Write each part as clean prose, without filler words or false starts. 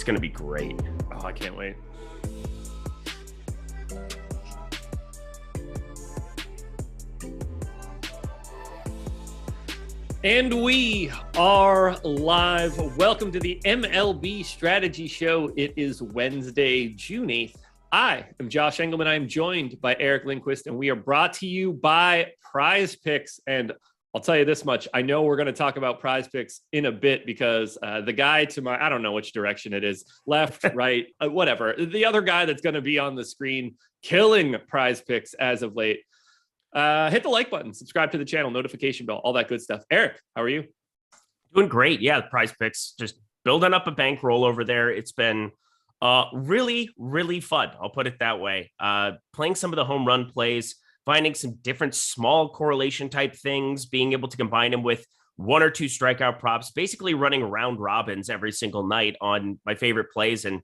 It's going to be great. Oh, I can't wait. And we are live. Welcome to the MLB Strategy Show. It is Wednesday, June 8th. I am Josh Engelman. I am joined by Eric Lindquist, and we are brought to you by Prize Picks. And I'll tell you this much. I know we're going to talk about Prize Picks in a bit because the guy to my, I don't know which direction it is, left, right, whatever. The other guy that's going to be on the screen killing Prize Picks as of late. Hit the like button, subscribe to the channel, notification bell, all that good stuff. Eric, how are you? Doing great. Yeah, the Prize Picks, just building up a bankroll over there. It's been really, really fun. I'll put it that way. Playing some of the home run plays, finding some different small correlation type things, being able to combine them with one or two strikeout props, basically running round robins every single night on my favorite plays. And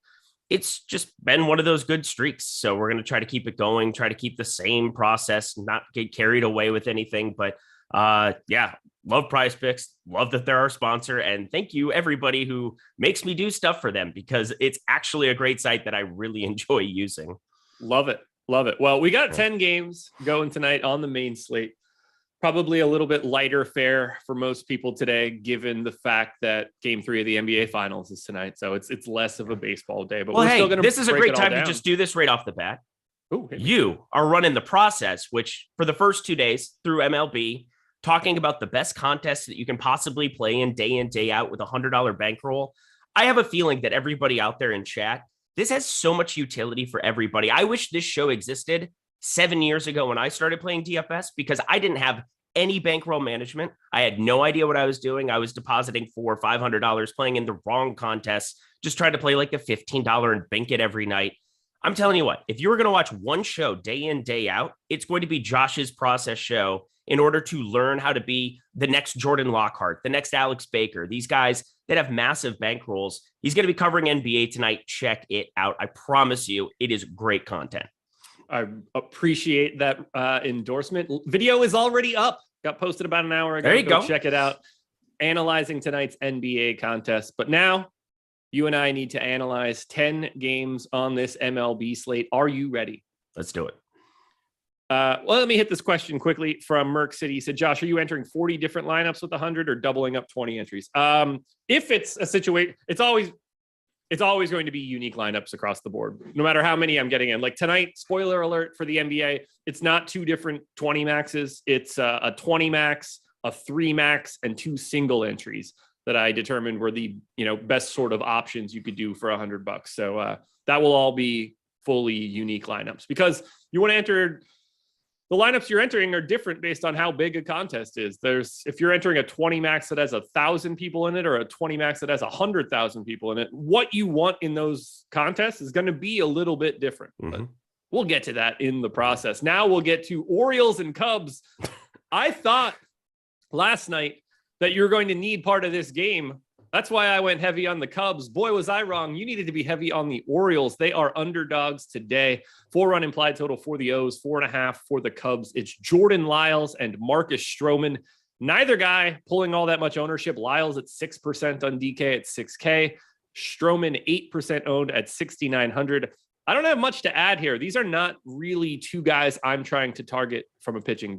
it's just been one of those good streaks. So we're going to try to keep it going, try to keep the same process, not get carried away with anything. But yeah, love Prize Picks. Love that they're our sponsor. And thank you everybody who makes me do stuff for them, because it's actually a great site that I really enjoy using. Love it. Love it. Well, we got 10 games going tonight on the main slate. Probably a little bit lighter fare for most people today, given the fact that Game 3 of the NBA Finals is tonight. So it's less of a baseball day. But we're still going to. This is a great time to just do this right off the bat. Ooh, you are running the process, which for the first 2 days through MLB, talking about the best contests that you can possibly play in day out with a $100 bankroll. I have a feeling that everybody out there in chat, this has so much utility for everybody. I wish this show existed 7 years ago when I started playing DFS, because I didn't have any bankroll management. I had no idea what I was doing. I was depositing $400 or $500, playing in the wrong contests, just trying to play like the $15 and bank it every night. I'm telling you what, if you were going to watch one show day in, day out, it's going to be Josh's process show in order to learn how to be the next Jordan Lockhart, the next Alex Baker, these guys that have massive bankrolls. He's going to be covering NBA tonight. Check it out. I promise you, it is great content. I appreciate that endorsement. Video is already up. Got posted about an hour ago. There you go. Check it out. Analyzing tonight's NBA contest. But now you and I need to analyze 10 games on this MLB slate. Are you ready? Let's do it. Well, let me hit this question quickly from Merck City. He said, Josh, are you entering 40 different lineups with 100 or doubling up 20 entries? If it's a situation, it's always it's always going to be unique lineups across the board, no matter how many I'm getting in. Like tonight, spoiler alert for the NBA, it's not two different 20 maxes. It's a 20 max, a 3 max, and 2 single entries that I determined were the best sort of options you could do for $100. So that will all be fully unique lineups, because you want to enter the lineups you're entering are different based on how big a contest is. If you're entering a 20 max that has 1,000 people in it, or a 20 max that has 100,000 people in it, what you want in those contests is going to be a little bit different. But we'll get to that in the process. Now we'll get to Orioles and Cubs. I thought last night that you're going to need part of this game. That's why I went heavy on the Cubs. Boy, was I wrong. You needed to be heavy on the Orioles. They are underdogs today. 4-run implied total for the O's, 4.5 for the Cubs. It's Jordan Lyles and Marcus Stroman. Neither guy pulling all that much ownership. Lyles at 6% on DK at 6K. Stroman 8% owned at 6,900. I don't have much to add here. These are not really two guys I'm trying to target from a pitching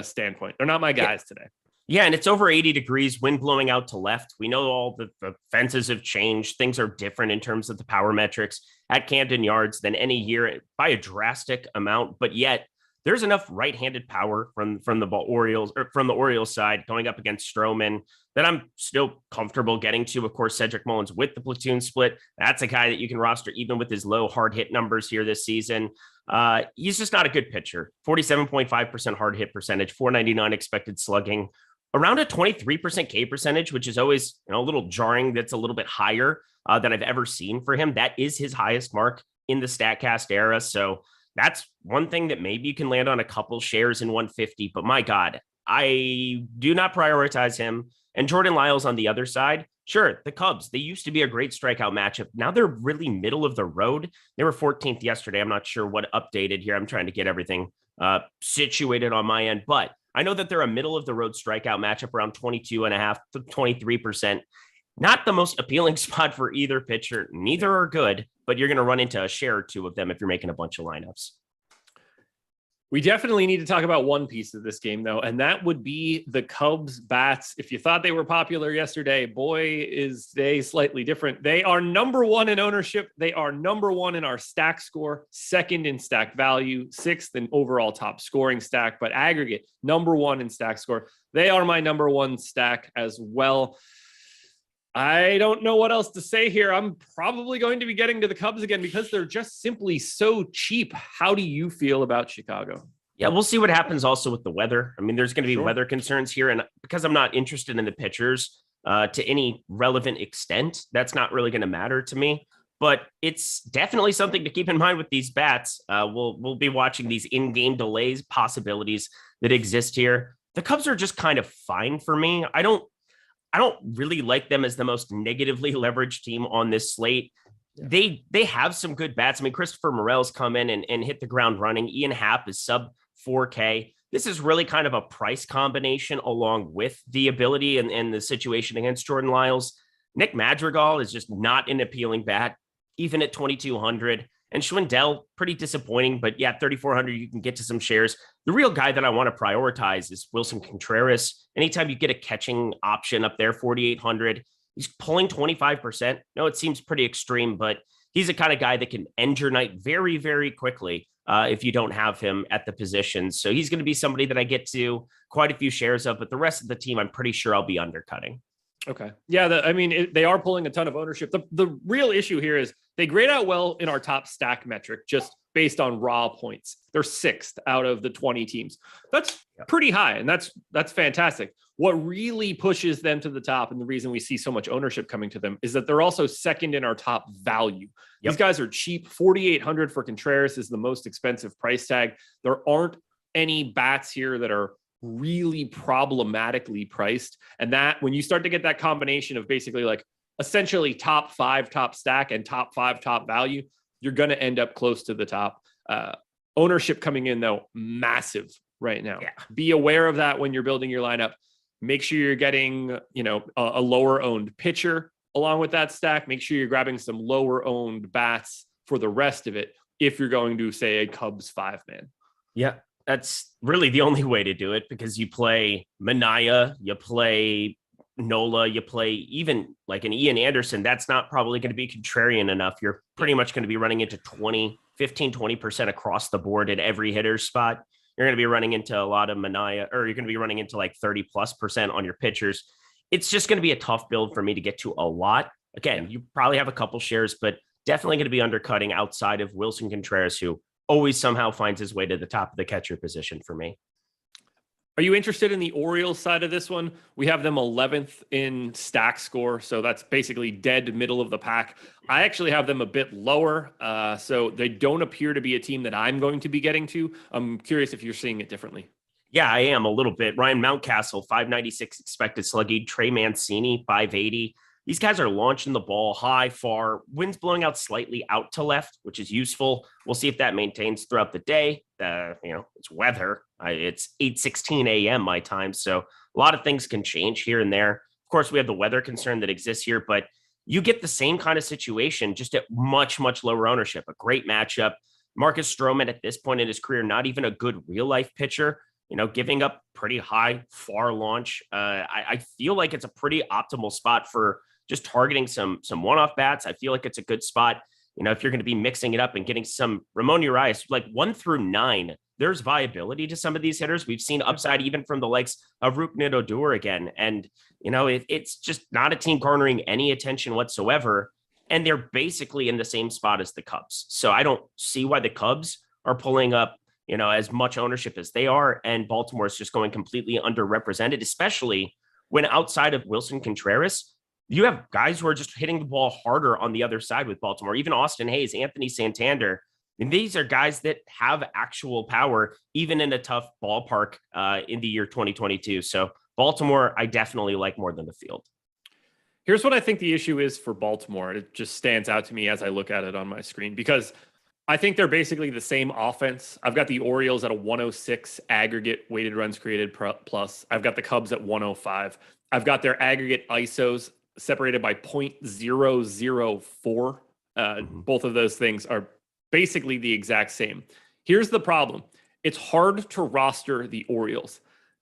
standpoint. They're not my guys today. Yeah, and it's over 80 degrees, wind blowing out to left. We know all the fences have changed. Things are different in terms of the power metrics at Camden Yards than any year by a drastic amount. But yet there's enough right-handed power from the Orioles side going up against Stroman that I'm still comfortable getting to. Of course, Cedric Mullins with the platoon split. That's a guy that you can roster even with his low hard hit numbers here this season. He's just not a good pitcher. 47.5% hard hit percentage, 499 expected slugging. Around a 23% K percentage, which is always a little jarring. That's a little bit higher than I've ever seen for him. That is his highest mark in the StatCast era. So that's one thing that maybe you can land on a couple shares in 150. But my God, I do not prioritize him. And Jordan Lyles on the other side. Sure, the Cubs, they used to be a great strikeout matchup. Now they're really middle of the road. They were 14th yesterday. I'm not sure what updated here. I'm trying to get everything situated on my end. But I know that they're a middle of the road strikeout matchup around 22.5 to 23%. Not the most appealing spot for either pitcher. Neither are good, but you're going to run into a share or two of them if you're making a bunch of lineups. We definitely need to talk about one piece of this game, though, and that would be the Cubs bats. If you thought they were popular yesterday, boy, is they slightly different. They are number one in ownership. They are number one in our stack score, second in stack value, sixth in overall top scoring stack, but aggregate number one in stack score. They are my number one stack as well. I don't know what else to say here. I'm probably going to be getting to the Cubs again because they're just simply so cheap. How do you feel about Chicago? Yeah, we'll see what happens also with the weather. I mean, there's going to be weather concerns here. And because I'm not interested in the pitchers to any relevant extent, that's not really going to matter to me. But it's definitely something to keep in mind with these bats. We'll be watching these in-game delays possibilities that exist here. The Cubs are just kind of fine for me. I don't really like them as the most negatively leveraged team on this slate. Yeah. They have some good bats. I mean, Christopher Morel's come in and hit the ground running. Ian Happ is sub 4K. This is really kind of a price combination along with the ability and the situation against Jordan Lyles. Nick Madrigal is just not an appealing bat, even at 2,200. And Schwindel, pretty disappointing, but yeah, 3,400, you can get to some shares. The real guy that I want to prioritize is Wilson Contreras. Anytime you get a catching option up there, 4,800, he's pulling 25%. No, it seems pretty extreme, but he's the kind of guy that can end your night very, very quickly if you don't have him at the position. So he's going to be somebody that I get to quite a few shares of, but the rest of the team, I'm pretty sure I'll be undercutting. Okay. Yeah. They are pulling a ton of ownership. The real issue here is they grade out well in our top stack metric, just based on raw points. They're sixth out of the 20 teams. That's pretty high. And that's fantastic. What really pushes them to the top, and the reason we see so much ownership coming to them, is that they're also second in our top value. Yep. These guys are cheap. 4,800 for Contreras is the most expensive price tag. There aren't any bats here that are really problematically priced. And that when you start to get that combination of basically like essentially top 5 top stack and top 5 top value, you're going to end up close to the top. Ownership coming in though, massive right now. Yeah. Be aware of that when you're building your lineup. Make sure you're getting, a lower owned pitcher along with that stack. Make sure you're grabbing some lower owned bats for the rest of it if you're going to say a Cubs 5-man. Yeah. That's really the only way to do it, because you play Minaya, you play Nola, you play even like an Ian Anderson, that's not probably going to be contrarian enough. You're pretty much going to be running into 20% across the board at every hitter spot. You're going to be running into a lot of Mania, or you're going to be running into like 30+% on your pitchers. It's just going to be a tough build for me to get to a lot. Again, you probably have a couple shares, but definitely going to be undercutting outside of Wilson Contreras, who always somehow finds his way to the top of the catcher position for me. Are you interested in the Orioles side of this one? We have them 11th in stack score, so that's basically dead middle of the pack. I actually have them a bit lower, so they don't appear to be a team that I'm going to be getting to. I'm curious if you're seeing it differently. Yeah, I am a little bit. Ryan Mountcastle, 596 expected slugging. Trey Mancini, 580. These guys are launching the ball high, far. Wind's blowing out slightly out to left, which is useful. We'll see if that maintains throughout the day. It's weather. It's 8:16 a.m. my time, so a lot of things can change here and there. Of course, we have the weather concern that exists here, but you get the same kind of situation just at much, much lower ownership. A great matchup. Marcus Stroman at this point in his career, not even a good real-life pitcher, giving up pretty high, far launch. I feel like it's a pretty optimal spot for just targeting some one-off bats. I feel like it's a good spot. If you're going to be mixing it up and getting some Ramon Urias, like 1 through 9, there's viability to some of these hitters. We've seen upside even from the likes of Rougned Odor again. And, it's just not a team garnering any attention whatsoever. And they're basically in the same spot as the Cubs. So I don't see why the Cubs are pulling up, as much ownership as they are. And Baltimore is just going completely underrepresented, especially when outside of Wilson Contreras, you have guys who are just hitting the ball harder on the other side with Baltimore, even Austin Hayes, Anthony Santander. And these are guys that have actual power, even in a tough ballpark in the year 2022. So Baltimore, I definitely like more than the field. Here's what I think the issue is for Baltimore. It just stands out to me as I look at it on my screen, because I think they're basically the same offense. I've got the Orioles at a 106 aggregate weighted runs created plus. I've got the Cubs at 105. I've got their aggregate ISOs separated by 0.004. Both of those things are basically the exact same. Here's the problem. It's hard to roster the Orioles.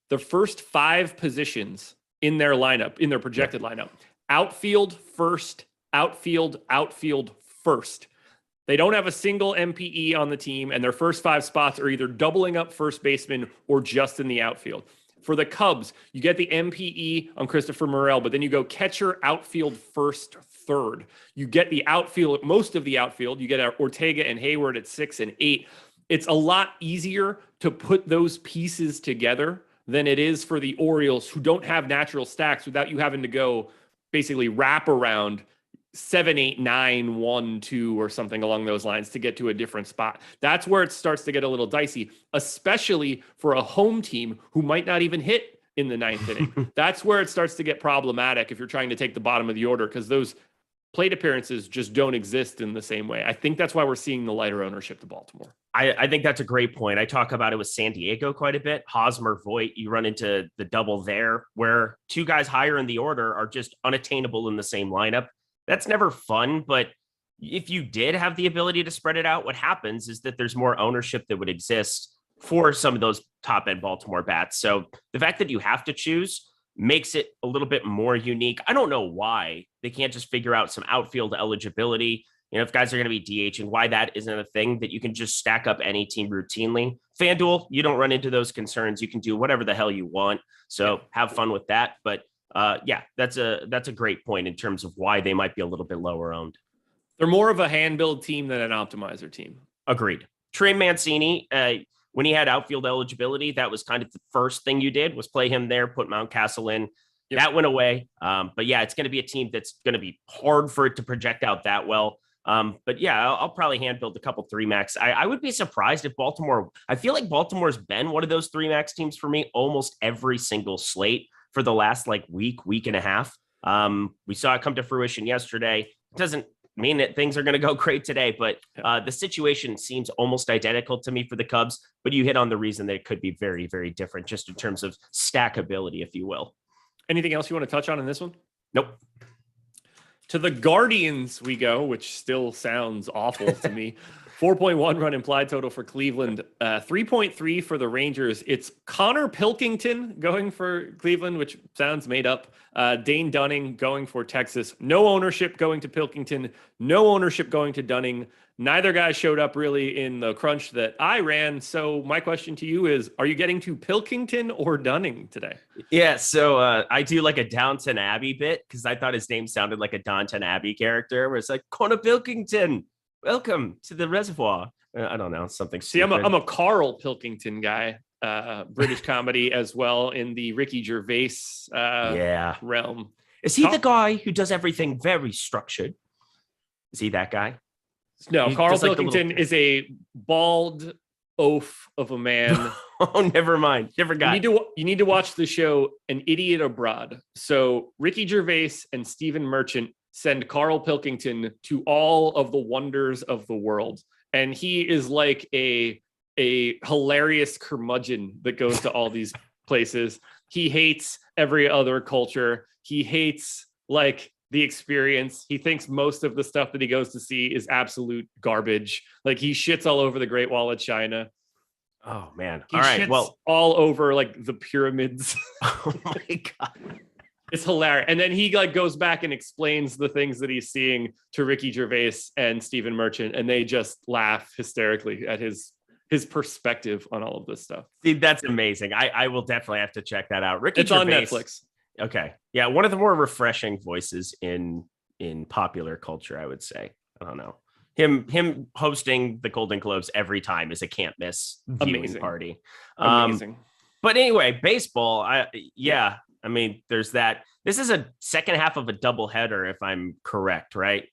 The first 5 positions in their lineup, in their projected lineup, outfield first, outfield first. They don't have a single MPE on the team, and their first 5 spots are either doubling up first baseman or just in the outfield. For the Cubs, you get the MPE on Christopher Morel, but then you go catcher, outfield, first, third. You get the outfield, most of the outfield. You get Ortega and Hayward at 6 and 8. It's a lot easier to put those pieces together than it is for the Orioles, who don't have natural stacks, without you having to go basically wrap around 7, 8, 9, 1, 2, or something along those lines to get to a different spot. That's where it starts to get a little dicey, especially for a home team who might not even hit in the 9th inning. That's where it starts to get problematic if you're trying to take the bottom of the order, because those plate appearances just don't exist in the same way. I think that's why we're seeing the lighter ownership to Baltimore. I think that's a great point. I talk about it with San Diego quite a bit. Hosmer, Voit, you run into the double there, where 2 guys higher in the order are just unattainable in the same lineup. That's never fun, but if you did have the ability to spread it out, what happens is that there's more ownership that would exist for some of those top-end Baltimore bats. So the fact that you have to choose makes it a little bit more unique. I don't know why they can't just figure out some outfield eligibility. If guys are going to be DHing, why that isn't a thing that you can just stack up any team routinely. FanDuel, you don't run into those concerns. You can do whatever the hell you want. So have fun with that. But that's a great point in terms of why they might be a little bit lower owned. They're more of a hand build team than an optimizer team. Agreed. Trey Mancini, when he had outfield eligibility, that was kind of the first thing you did, was play him there, put Mountcastle in. Yep. That went away. But yeah, it's going to be a team that's going to be hard for it to project out that well. But yeah, I'll probably hand build a couple 3 max. I would be surprised if Baltimore, I feel like Baltimore's been one of those 3 max teams for me almost every single slate for the last week and a half. We saw it come to fruition yesterday. It doesn't mean that things are going to go great today, but the situation seems almost identical to me for the Cubs, but you hit on the reason that it could be very, very different just in terms of stackability, if you will. Anything else you want to touch on in this one? Nope. To the Guardians we go, which still sounds awful to me. 4.1 run implied total for Cleveland, 3.3 for the Rangers. It's Connor Pilkington going for Cleveland, which sounds made up. Dane Dunning going for Texas. No ownership going to Pilkington. No ownership going to Dunning. Neither guy showed up really in the crunch that I ran. So my question to you is, are you getting to Pilkington or Dunning today? Yeah, so I do like a Downton Abbey bit because I thought his name sounded like a Downton Abbey character where it's like, Connor Pilkington, welcome to the reservoir. I don't know, something stupid. See, I'm a Carl Pilkington guy, British comedy as well in the Ricky Gervais realm. Is he the guy who does everything very structured? Is he that guy? No, Carl Pilkington is a bald oaf of a man. Oh, never mind. Different guy. You need to watch the show An Idiot Abroad. So Ricky Gervais and Stephen Merchant send Carl Pilkington to all of the wonders of the world. And he is like a hilarious curmudgeon that goes to all these places. He hates every other culture. He hates like the experience. He thinks most of the stuff that he goes to see is absolute garbage. Like he shits all over the Great Wall of China. Oh man. He shits all over like the pyramids. Oh my God. It's hilarious. And then he like goes back and explains the things that he's seeing to Ricky Gervais and Stephen Merchant, and they just laugh hysterically at his perspective on all of this stuff. See, that's amazing. I will definitely have to check that out. It's Gervais, on Netflix. Okay. Yeah, one of the more refreshing voices in popular culture, I would say. I don't know. Him hosting the Golden Globes every time is a can't miss viewing party. Amazing. But anyway, baseball, I mean, there's that. This is a second half of a doubleheader, if I'm correct, right?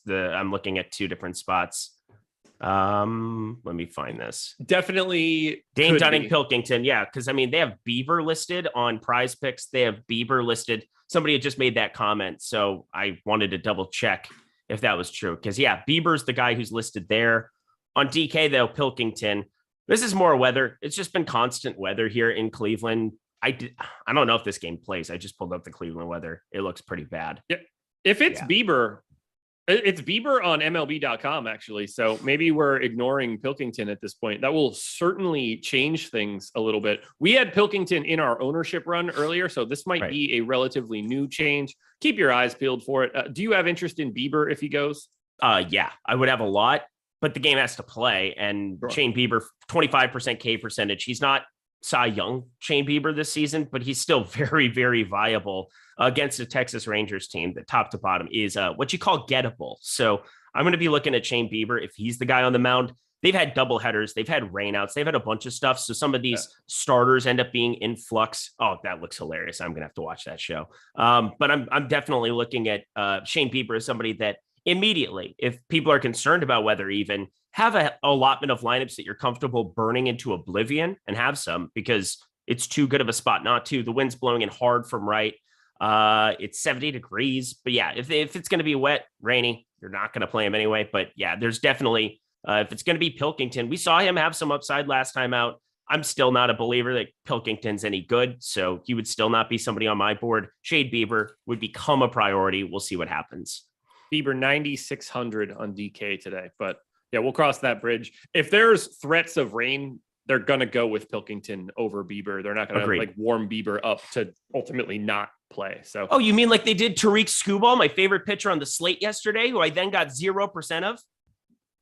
I'm looking at two different spots. Let me find this. Definitely Dane Dunning Pilkington. Yeah, because I mean they have Bieber listed on Prize Picks. They have Bieber listed. Somebody had just made that comment, so I wanted to double check if that was true. Because yeah, Bieber's the guy who's listed there. On DK though, Pilkington. This is more weather. It's just been constant weather here in Cleveland. I don't know if this game plays. I just pulled up the Cleveland weather. It looks pretty bad. Yeah. If it's Bieber. It's Bieber on MLB.com, actually. So maybe we're ignoring Pilkington at this point. That will certainly change things a little bit. We had Pilkington in our ownership run earlier, so this might be a relatively new change. Keep your eyes peeled for it. Do you have interest in Bieber if he goes? Yeah, I would have a lot, but the game has to play. And Shane Bieber, 25% K percentage. He's not Cy Young Shane Bieber this season, but he's still very, very viable against the Texas Rangers team that top to bottom is what you call gettable. So I'm going to be looking at Shane Bieber if he's the guy on the mound. They've had double headers. They've had rainouts. They've had a bunch of stuff. So some of these starters end up being in flux. Oh, that looks hilarious. I'm going to have to watch that show. But I'm definitely looking at Shane Bieber as somebody that immediately, if people are concerned about weather, even have a allotment of lineups that you're comfortable burning into oblivion and have some, because it's too good of a spot not to. The wind's blowing in hard from right. It's 70 degrees, but yeah, if it's going to be wet, rainy, you're not going to play him anyway. But yeah, there's definitely, if it's going to be Pilkington, we saw him have some upside last time out. I'm still not a believer that Pilkington's any good, so he would still not be somebody on my board. Shade Bieber would become a priority. We'll see what happens. Bieber 9,600 on DK today, but yeah, we'll cross that bridge. If there's threats of rain, they're going to go with Pilkington over Bieber. They're not going to like warm Bieber up to ultimately not play. So, oh, you mean like they did Tariq Skubal, my favorite pitcher on the slate yesterday, who I then got 0% of?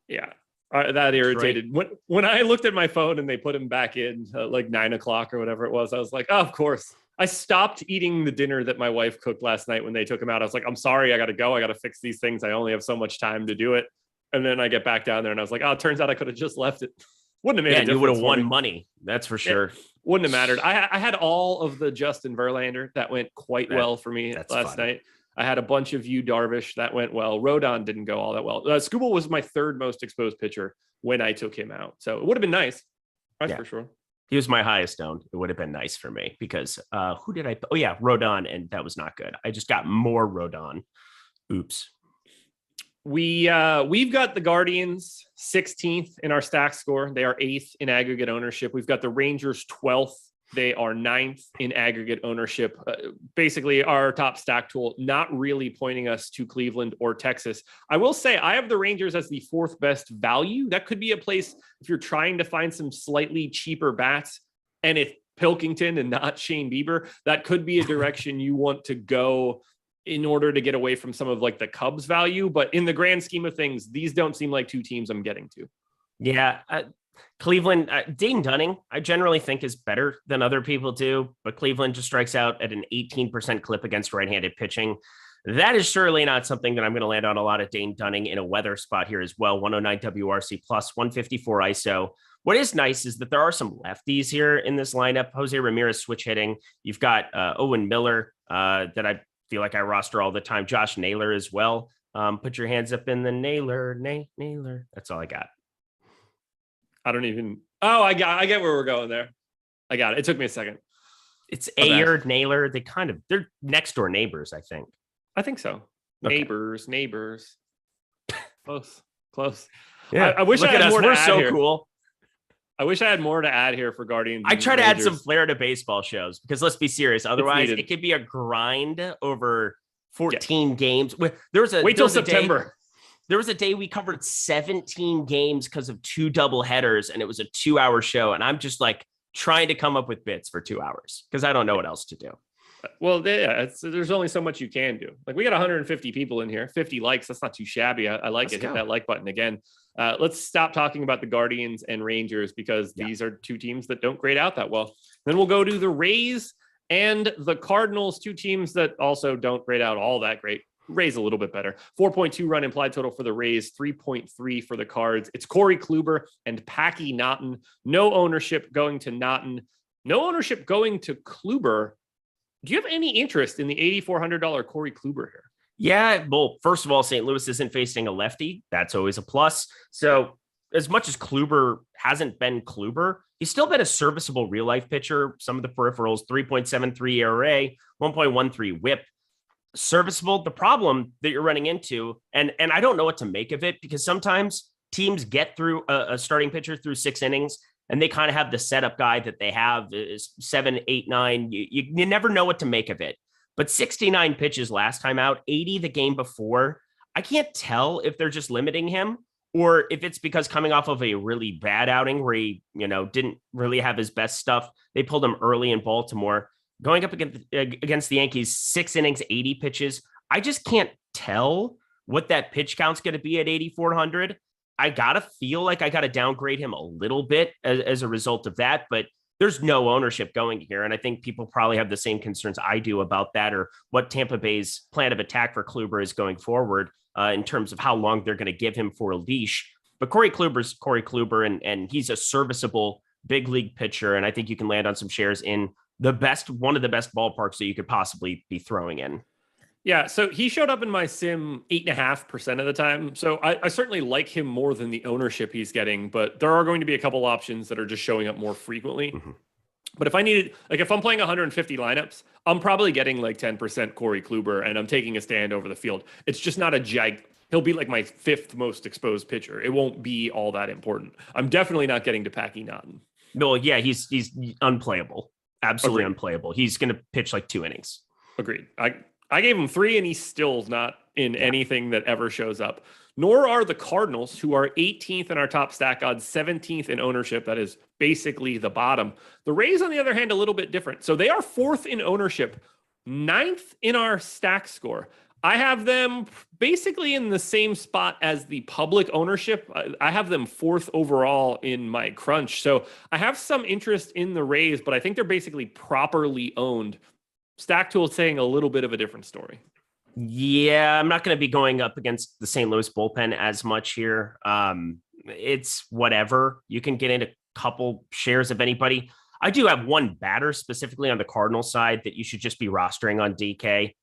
Yeah, that irritated. When I looked at my phone and they put him back in like 9 o'clock or whatever it was, I was like, oh, of course. I stopped eating the dinner that my wife cooked last night when they took him out. I was like, I'm sorry, I got to go. I got to fix these things. I only have so much time to do it. And then I get back down there and I was like, oh, it turns out I could have just left it. Wouldn't have made a difference. You would have won money. That's for sure. It wouldn't have mattered. I had all of the Justin Verlander. That went quite well for me last night. I had a bunch of Yu Darvish. That went well. Rodon didn't go all that well. Skubal was my third most exposed pitcher when I took him out. So it would have been nice. That's for sure. He was my highest owned. It would have been nice for me because who did I? Oh yeah, Rodon, and that was not good. I just got more Rodon. Oops. We've got the Guardians 16th in our stack score. They are 8th in aggregate ownership. We've got the Rangers 12th They are 9th in aggregate ownership. Basically, our top stack tool, not really pointing us to Cleveland or Texas. I will say I have the Rangers as the 4th best value. That could be a place if you're trying to find some slightly cheaper bats, and if Pilkington and not Shane Bieber, that could be a direction you want to go in order to get away from some of like the Cubs value. But in the grand scheme of things, these don't seem like 2 teams I'm getting to. Yeah. Cleveland, Dane Dunning, I generally think is better than other people do, but Cleveland just strikes out at an 18% clip against right-handed pitching. That is surely not something that I'm going to land on a lot of Dane Dunning in a weather spot here as well. 109 WRC plus 154 ISO. What is nice is that there are some lefties here in this lineup. Jose Ramirez switch hitting. You've got Owen Miller that I feel like I roster all the time. Josh Naylor as well. Put your hands up in the Naylor. That's all I got. I don't even. Oh, I get where we're going there. I got it. It took me a second. It's Ayer, Naylor. They're next door neighbors, I think. I think so. Okay. Neighbors. Close. Yeah. I wish I had more to add here. Cool. I wish I had more to add here for Guardians. I try to add some flair to baseball shows because let's be serious. Otherwise, it could be a grind over 14 games. Wait till September. There was a day we covered 17 games because of 2 double headers, and it was a 2-hour show. And I'm just like trying to come up with bits for 2 hours because I don't know what else to do. Well, yeah, there's only so much you can do. Like we got 150 people in here, 50 likes. That's not too shabby. I like it. Hit that like button again. Let's stop talking about the Guardians and Rangers because these are 2 teams that don't grade out that well. Then we'll go to the Rays and the Cardinals, 2 teams that also don't grade out all that great. Rays a little bit better. 4.2 run implied total for the Rays, 3.3 for the Cards. It's Corey Kluber and Packy Naughton. No ownership going to Naughton. No ownership going to Kluber. Do you have any interest in the $8,400 Corey Kluber here? Yeah, well, first of all, St. Louis isn't facing a lefty. That's always a plus. So as much as Kluber hasn't been Kluber, he's still been a serviceable real-life pitcher. Some of the peripherals, 3.73 ERA, 1.13 whip. Serviceable. The problem that you're running into, and I don't know what to make of it because sometimes teams get through a starting pitcher through 6 innings and they kind of have the setup guy that they have is 7, 8, 9. You never know what to make of it. But 69 pitches last time out, 80 the game before. I can't tell if they're just limiting him or if it's because coming off of a really bad outing where he, didn't really have his best stuff. They pulled him early in Baltimore. Going up against the Yankees, 6 innings, 80 pitches. I just can't tell what that pitch count's going to be at 8,400. I got to feel like I got to downgrade him a little bit as a result of that, but there's no ownership going here. And I think people probably have the same concerns I do about that or what Tampa Bay's plan of attack for Kluber is going forward in terms of how long they're going to give him for a leash. But Corey Kluber's Corey Kluber, and he's a serviceable big league pitcher. And I think you can land on some shares in one of the best ballparks that you could possibly be throwing in. Yeah, so he showed up in my sim 8.5% of the time. So I certainly like him more than the ownership he's getting, but there are going to be a couple options that are just showing up more frequently. Mm-hmm. But if I'm playing 150 lineups, I'm probably getting like 10% Corey Kluber and I'm taking a stand over the field. It's just not he'll be like my 5th most exposed pitcher. It won't be all that important. I'm definitely not getting to Packy Naughton. No, yeah, he's unplayable. Absolutely unplayable. He's going to pitch like 2 innings. Agreed. I gave him 3 and he's still not in anything that ever shows up. Nor are the Cardinals, who are 18th in our top stack odds, 17th in ownership. That is basically the bottom. The Rays, on the other hand, a little bit different. So they are 4th in ownership, 9th in our stack score. I have them basically in the same spot as the public ownership. I have them 4th overall in my crunch. So I have some interest in the Rays, but I think they're basically properly owned. Stack Tool saying a little bit of a different story. Yeah, I'm not going to be going up against the St. Louis bullpen as much here. It's whatever. You can get in a couple shares of anybody. I do have one batter specifically on the Cardinals side that you should just be rostering on DK.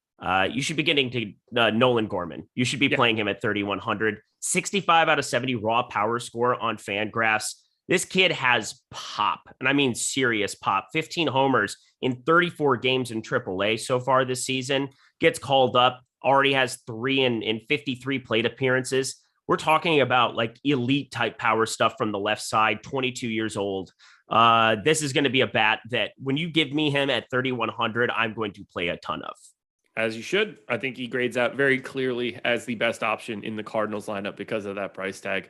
You should be getting to Nolan Gorman. You should be playing him at 3,100. 65 out of 70 raw power score on FanGraphs. This kid has pop, and I mean serious pop. 15 homers in 34 games in AAA so far this season. Gets called up, already has 3 in 53 plate appearances. we're talking about like elite type power stuff from the left side, 22 years old. This is going to be a bat that when you give me him at 3,100, I'm going to play a ton of. As you should. I think he grades out very clearly as the best option in the Cardinals lineup because of that price tag.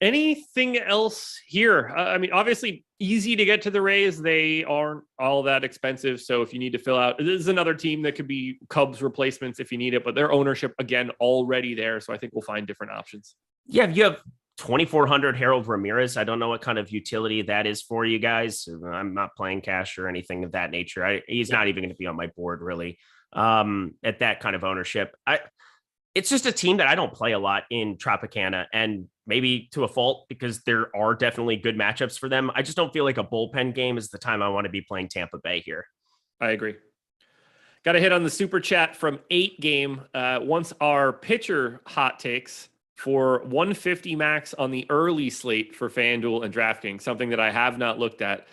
Anything else here? I mean, obviously easy to get to the Rays. They aren't all that expensive. So if you need to fill out, this is another team that could be Cubs replacements if you need it, but their ownership again, already there. So I think we'll find different options. Yeah. You have 2,400 Harold Ramirez. I don't know what kind of utility that is for you guys. I'm not playing cash or anything of that nature. He's not even going to be on my board really at that kind of ownership. It's just a team that I don't play a lot in Tropicana, and maybe to a fault because there are definitely good matchups for them. I just don't feel like a bullpen game is the time I want to be playing Tampa Bay here. I agree. Got to hit on the super chat from 8 Game. Once our pitcher hot takes for 150 max on the early slate for FanDuel and DraftKings, something that I have not looked at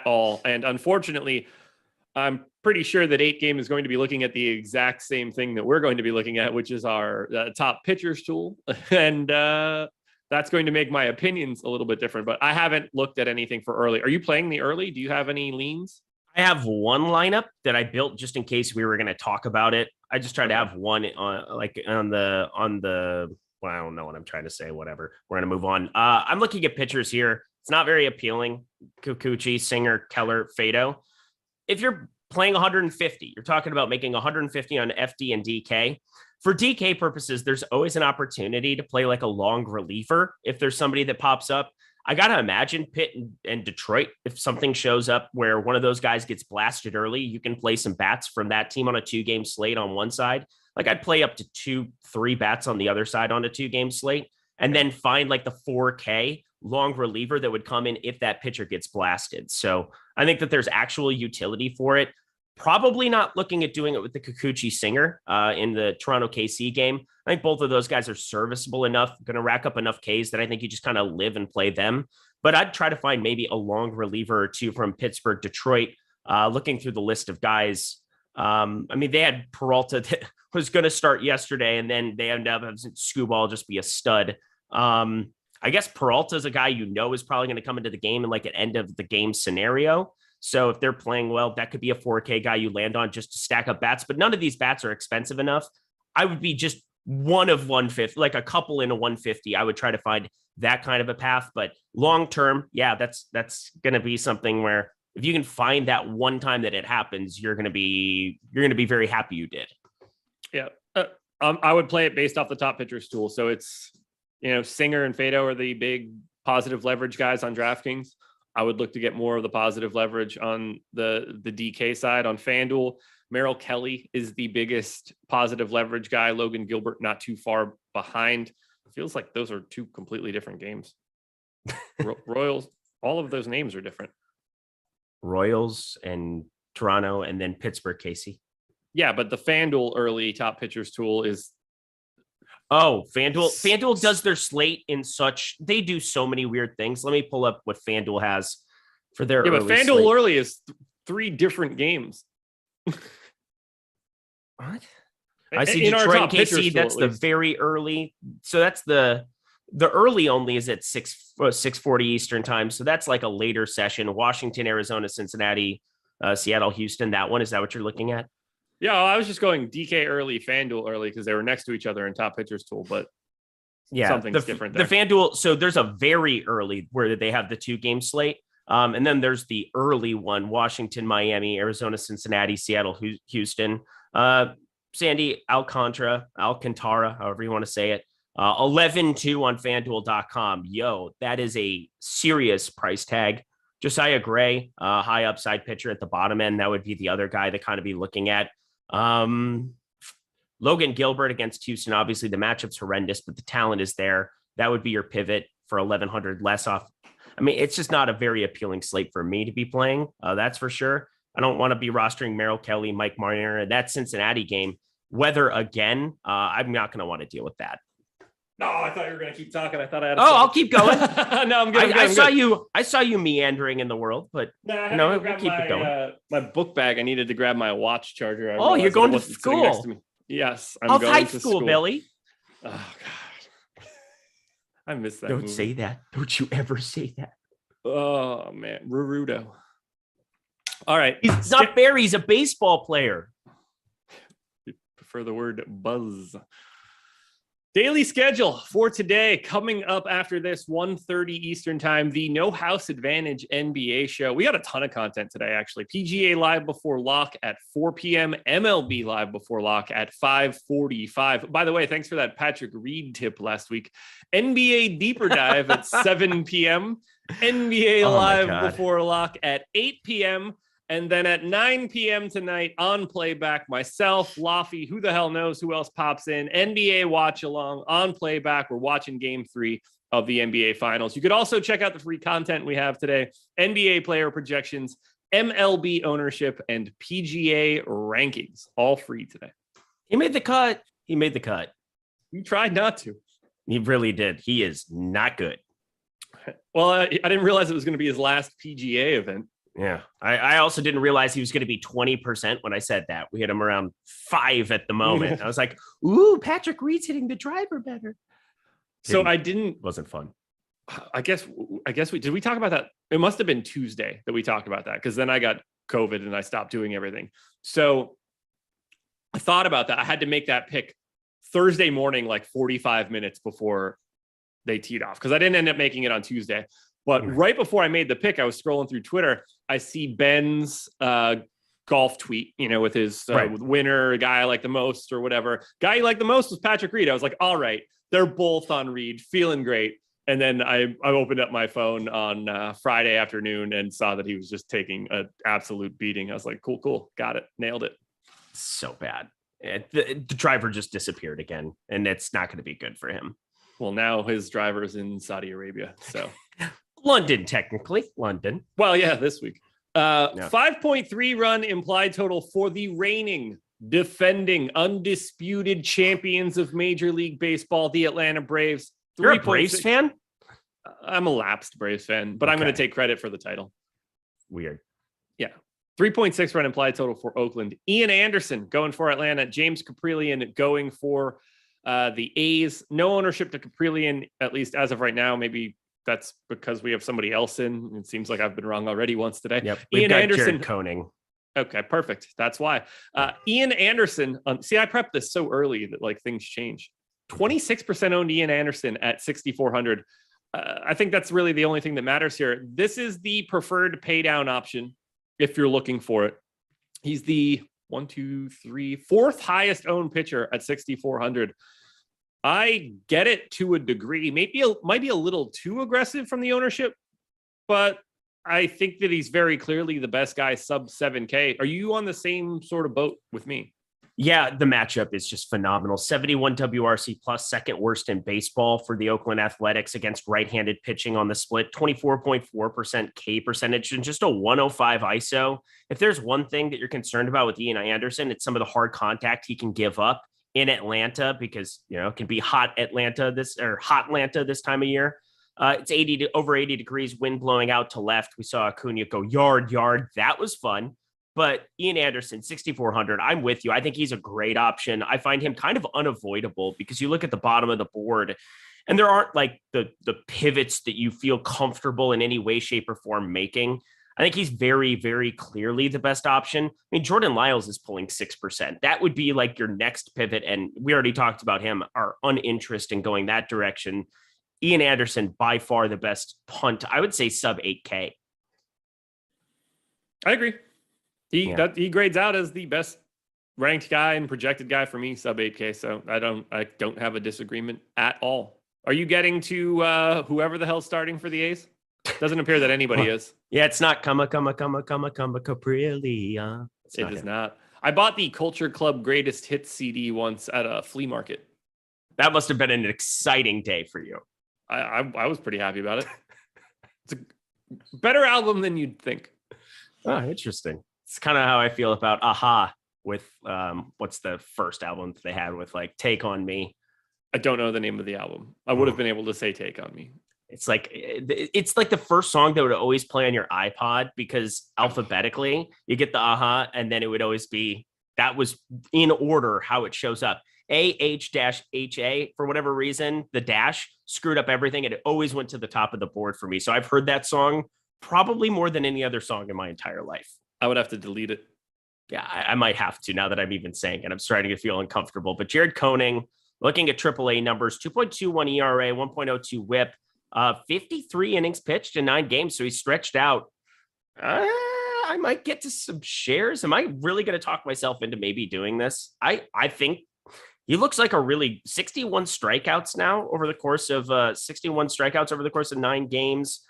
all. And unfortunately, I'm pretty sure that 8 Game is going to be looking at the exact same thing that we're going to be looking at, which is our top pitchers tool. And that's going to make my opinions a little bit different, but I haven't looked at anything for early. Are you playing the early? Do you have any leans? I have one lineup that I built just in case we were going to talk about it. I just tried to have one on the, well, I don't know what I'm trying to say. Whatever. We're going to move on. I'm looking at pitchers here. It's not very appealing. Kikuchi, Singer, Keller, Fado. If you're playing 150, you're talking about making 150 on FD and DK. For DK purposes, there's always an opportunity to play like a long reliever if there's somebody that pops up. I got to imagine Pitt and Detroit, if something shows up where one of those guys gets blasted early, you can play some bats from that team on a 2-game slate on one side. Like I'd play up to 2-3 bats on the other side on a 2-game slate, and then find like the 4K long reliever that would come in if that pitcher gets blasted. So I think that there's actual utility for it. Probably not looking at doing it with the Kikuchi Singer in the Toronto KC game. I think both of those guys are serviceable enough, going to rack up enough Ks that I think you just kind of live and play them. But I'd try to find maybe a long reliever or two from Pittsburgh, Detroit, looking through the list of guys. I mean, they had Peralta that was going to start yesterday, and then they ended up having Skubal just be a stud. I guess Peralta is a guy is probably going to come into the game in like an end of the game scenario. So if they're playing well, that could be a 4K guy you land on just to stack up bats. But none of these bats are expensive enough. I would be just one of 150, like a couple in a 150. I would try to find that kind of a path. But long term, yeah, that's going to be something where if you can find that one time that it happens, you're going to be very happy you did. Yeah, I would play it based off the top pitchers tool. So it's Singer and Fado are the big positive leverage guys on DraftKings. I would look to get more of the positive leverage on the DK side. On FanDuel, Merrill Kelly is the biggest positive leverage guy. Logan Gilbert not too far behind. It feels like those are two completely different games. Royals, all of those names are different. Royals and Toronto and then Pittsburgh, Casey. Yeah, but the FanDuel early top pitchers tool is... Oh, FanDuel does their slate in such, they do so many weird things. Let me pull up what FanDuel has for their but FanDuel slate. Early is 3 different games. What? I see in Detroit and KC, that's the very early. So that's the early only is at 6:40 Eastern time. So that's like a later session. Washington, Arizona, Cincinnati, Seattle, Houston. That one, is that what you're looking at? Yeah, I was just going DK early, FanDuel early because they were next to each other in top pitchers tool, but yeah, something's different there. The FanDuel, so there's a very early where they have the 2-game slate. And then there's the early one, Washington, Miami, Arizona, Cincinnati, Seattle, Houston, Sandy, Alcantara, however you want to say it. 11-2 on FanDuel.com. Yo, that is a serious price tag. Josiah Gray, high upside pitcher at the bottom end. That would be the other guy to kind of be looking at. Logan Gilbert against Houston. Obviously, the matchup's horrendous, but the talent is there. That would be your pivot for 1,100 less off. I mean, it's just not a very appealing slate for me to be playing. That's for sure. I don't want to be rostering Merrill Kelly, Mike Marner. That Cincinnati game, weather again, I'm not going to want to deal with that. No, I thought you were going to keep talking. I thought I had. I'll keep going. No, I'm good. I saw you meandering in the world, but we'll keep it going. My book bag. I needed to grab my watch charger. You're going to school? Yes, I'm going high to school, Billy. Oh gosh, I miss that Don't movie. say that. Don't you ever say that. Oh, man. Rurudo. All right. He's not fair. He's a baseball player. Prefer the word buzz. Daily schedule for today. Coming up after this, 1:30 Eastern time, the No House Advantage NBA show. We got a ton of content today, actually. PGA Live before lock at 4 p.m. MLB Live before lock at 5:45. By the way, thanks for that Patrick Reed tip last week. NBA Deeper Dive at 7 p.m. NBA Live before lock at 8 p.m. And then at 9 p.m. tonight on playback, myself, Laffy, who the hell knows who else pops in, NBA watch along on playback. We're watching game 3 of the NBA Finals. You could also check out the free content we have today, NBA player projections, MLB ownership, and PGA rankings, all free today. He made the cut. He made the cut. You tried not to. He really did. He is not good. Well, I didn't realize it was going to be his last PGA event. Yeah. I also didn't realize he was going to be 20% when I said that. We had him around 5 at the moment. I was like, ooh, Patrick Reed's hitting the driver better. Wasn't fun. I guess did we talk about that? It must have been Tuesday that we talked about that, because then I got COVID and I stopped doing everything. So I thought about that. I had to make that pick Thursday morning, like 45 minutes before they teed off, because I didn't end up making it on Tuesday. But right before I made the pick, I was scrolling through Twitter. I see Ben's golf tweet, with his winner, guy I like the most or whatever. Guy you like the most was Patrick Reed. I was like, all right, they're both on Reed, feeling great. And then I opened up my phone on Friday afternoon and saw that he was just taking an absolute beating. I was like, cool, got it, nailed it. So bad. The driver just disappeared again, and it's not going to be good for him. Well, now his driver's in Saudi Arabia, so... London, technically. London. Well, yeah, this week. 5.3 run implied total for the reigning, defending, undisputed champions of Major League Baseball, the Atlanta Braves. You're a Braves fan? I'm a lapsed Braves fan, but I'm going to take credit for the title. Weird. Yeah. 3.6 run implied total for Oakland. Ian Anderson going for Atlanta. James Caprillion going for the A's. No ownership to Caprillion, at least as of right now. Maybe that's because we have somebody else in. It seems like I've been wrong already once today. Yep. Ian Anderson. Koning. Okay, perfect. That's why. Ian Anderson. See, I prepped this so early that like things change. 26% owned Ian Anderson at 6,400. I think that's really the only thing that matters here. This is the preferred pay down option if you're looking for it. He's the 4th highest owned pitcher at 6,400. I get it to a degree. Might be a little too aggressive from the ownership, but I think that he's very clearly the best guy sub 7K. Are you on the same sort of boat with me? Yeah, the matchup is just phenomenal. 71 WRC plus, second worst in baseball for the Oakland Athletics against right-handed pitching on the split, 24.4% K percentage and just a 105 ISO. If there's one thing that you're concerned about with Ian Anderson, it's some of the hard contact he can give up in Atlanta, because it can be hot Atlanta this time of year. It's over 80 degrees, wind blowing out to left. We saw Acuna go yard. That was fun. But Ian Anderson, 6,400. I'm with you. I think he's a great option. I find him kind of unavoidable because you look at the bottom of the board and there aren't like the pivots that you feel comfortable in any way, shape, or form making. I think he's very, very clearly the best option. I mean, Jordan Lyles is pulling 6%. That would be like your next pivot. And we already talked about him, our uninterest in going that direction. Ian Anderson, by far the best punt. I would say sub 8K. I agree. He grades out as the best ranked guy and projected guy for me, sub 8K. So I don't have a disagreement at all. Are you getting to whoever the hell's starting for the A's? Doesn't appear that anybody is. Yeah, it's not Caprillion. It is not. I bought the Culture Club Greatest Hits CD once at a flea market. That must have been an exciting day for you. I was pretty happy about it. It's a better album than you'd think. Oh, interesting. It's kind of how I feel about Aha with what's the first album that they had with like Take On Me. I don't know the name of the album. I would have been able to say Take On Me. It's like the first song that would always play on your iPod, because alphabetically you get the Aha, and then it would always be, that was in order how it shows up. AH-HA. For whatever reason, the dash screwed up everything, and it always went to the top of the board for me. So I've heard that song probably more than any other song in my entire life. I would have to delete it. Yeah, I might have to now that I'm even saying it. I'm starting to feel uncomfortable. But Jared Koenig, looking at AAA numbers, 2.21 ERA, 1.02 WHIP, 53 innings pitched in 9 games. So he's stretched out. I might get to some shares. Am I really going to talk myself into maybe doing this? I think he looks like a really 61 strikeouts now over the course of 61 strikeouts over the course of 9 games.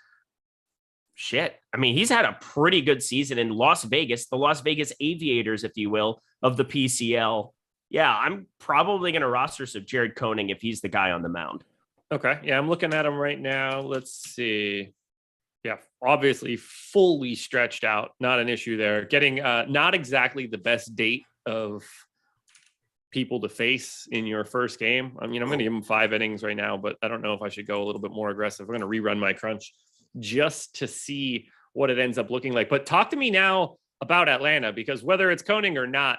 Shit. I mean, he's had a pretty good season in Las Vegas, the Las Vegas Aviators, if you will, of the PCL. Yeah, I'm probably going to roster some Jared Koenig if he's the guy on the mound. Okay. Yeah, I'm looking at him right now. Let's see. Yeah, obviously fully stretched out. Not an issue there. Getting not exactly the best date of people to face in your first game. I mean, I'm going to give him 5 innings right now, but I don't know if I should go a little bit more aggressive. We're going to rerun my crunch just to see what it ends up looking like. But talk to me now about Atlanta, because whether it's Koenig or not,